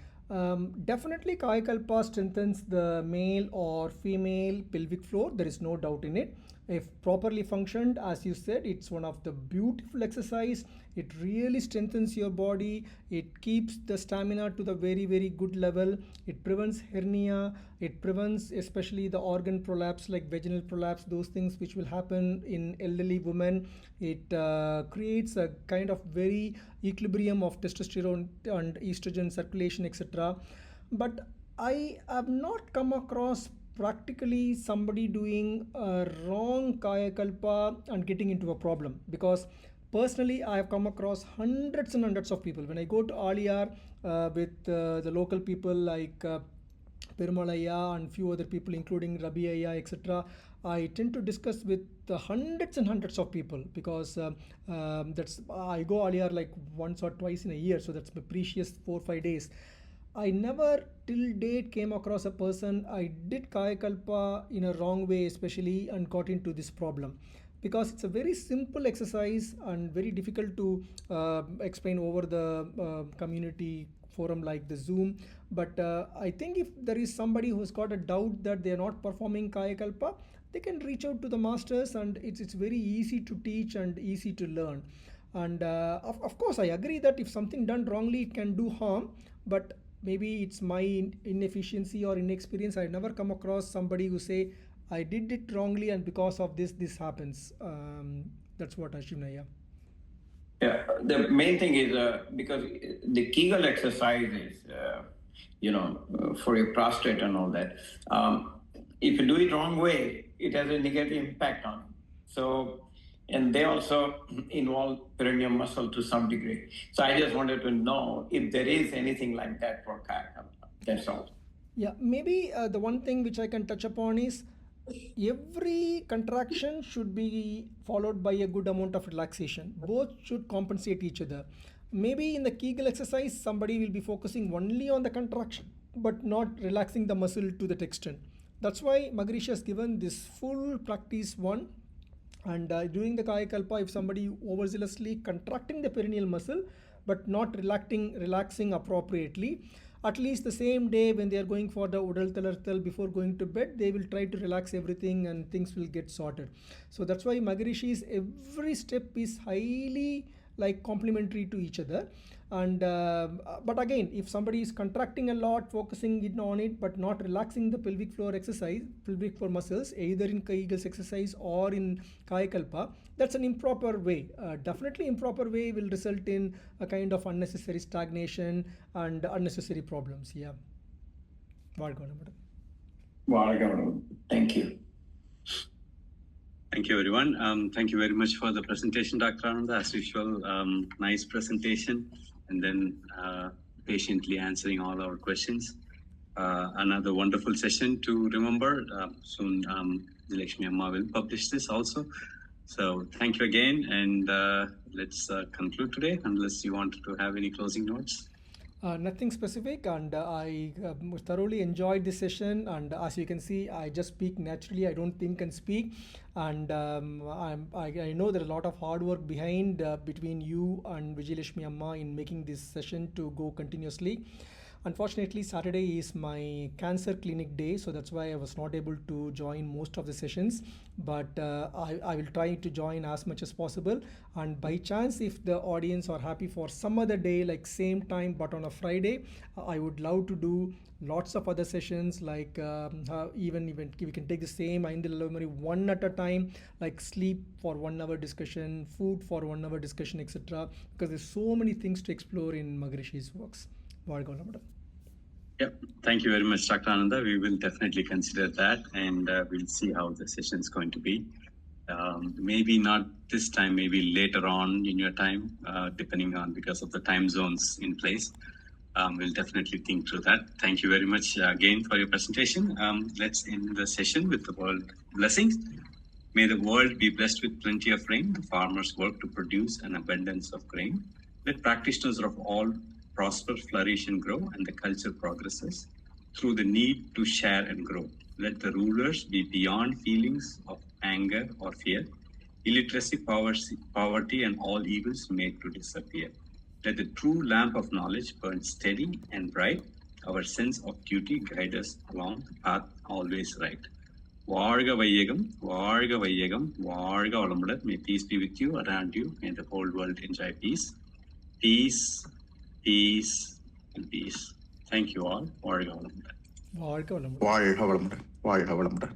Definitely Kayakalpa strengthens the male or female pelvic floor. There is no doubt in it. If properly functioned, as you said, it's one of the beautiful exercise. It really strengthens your body. It keeps the stamina to the very, very good level. It prevents hernia. It prevents especially the organ prolapse like vaginal prolapse, those things which will happen in elderly women. It creates a kind of very equilibrium of testosterone and estrogen circulation, etc. But I have not come across practically somebody doing a wrong Kayakalpa and getting into a problem, because personally I have come across hundreds and hundreds of people. When I go to Aliyar with the local people like Perumalaya and few other people including Rabiaya, etc., I tend to discuss with hundreds and hundreds of people, because that's I go Aliyar like once or twice in a year, so that's my precious 4-5 days. I never till date came across a person I did Kayakalpa in a wrong way especially and got into this problem, because it's a very simple exercise and very difficult to explain over the community forum like the Zoom. But I think if there is somebody who's got a doubt that they are not performing Kayakalpa, they can reach out to the masters, and it's very easy to teach and easy to learn. And of course I agree that if something done wrongly it can do harm, but maybe it's my inefficiency or inexperience. I never come across somebody who say I did it wrongly and because of this happens. That's what I assume. Yeah, the main thing is because the Kegel exercises, for your prostate and all that, if you do it wrong way, it has a negative impact on it. So, and they also involve perineum muscle to some degree. So I just wanted to know if there is anything like that for Kayakalpa. That's all. Yeah, maybe the one thing which I can touch upon is every contraction should be followed by a good amount of relaxation. Both should compensate each other. Maybe in the Kegel exercise, somebody will be focusing only on the contraction, but not relaxing the muscle to that extent. That's why Maharishi has given this full practice one. And during the Kayakalpa, if somebody overzealously contracting the perineal muscle but not relaxing appropriately, at least the same day when they are going for the Udal Talartal before going to bed, they will try to relax everything and things will get sorted. So that's why Maharishi's every step is highly like complementary to each other. And but again, if somebody is contracting a lot, focusing it on it, but not relaxing the pelvic floor exercise, pelvic floor muscles, either in Kegel's exercise or in Kayakalpa, that's an improper way. Definitely improper way will result in a kind of unnecessary stagnation and unnecessary problems. Yeah. Thank you. Thank you, everyone. Thank you very much for the presentation, Dr. Ananda. As usual, nice presentation, and then patiently answering all our questions. Another wonderful session to remember. Soon, Lakshmi Amma will publish this also. So thank you again, and let's conclude today, unless you wanted to have any closing notes. Nothing specific, and I thoroughly enjoyed this session, and as you can see, I just speak naturally. I don't think and speak, and I know there's a lot of hard work behind between you and Vijayalakshmi Amma in making this session to go continuously. Unfortunately, Saturday is my cancer clinic day, so that's why I was not able to join most of the sessions. But I will try to join as much as possible. And by chance, if the audience are happy for some other day, like same time but on a Friday, I would love to do lots of other sessions, like even we can take the same one at a time, like sleep for 1 hour discussion, food for 1 hour discussion, etc. Because there's so many things to explore in Maharishi's works. Yep. Thank you very much, Dr. Ananda. We will definitely consider that, and we'll see how the session is going to be. Maybe not this time, maybe later on in your time, depending on because of the time zones in place. We'll definitely think through that. Thank you very much again for your presentation. Let's end the session with the world blessings. May the world be blessed with plenty of rain, the farmers work to produce an abundance of grain. Let practitioners of all prosper, flourish, and grow, and the culture progresses through the need to share and grow. Let the rulers be beyond feelings of anger or fear, illiteracy, poverty, and all evils made to disappear. Let the true lamp of knowledge burn steady and bright. Our sense of duty guide us along the path always right. Varga Vayagam, Varga Vayagam, Varga Olamudat. May peace be with you, around you. May the whole world enjoy peace. Peace, peace, and peace. Thank you all. Varga Olamudat. Varga Olamudat. வாழ்க வளமுடன் வாழ்க வளமுடன்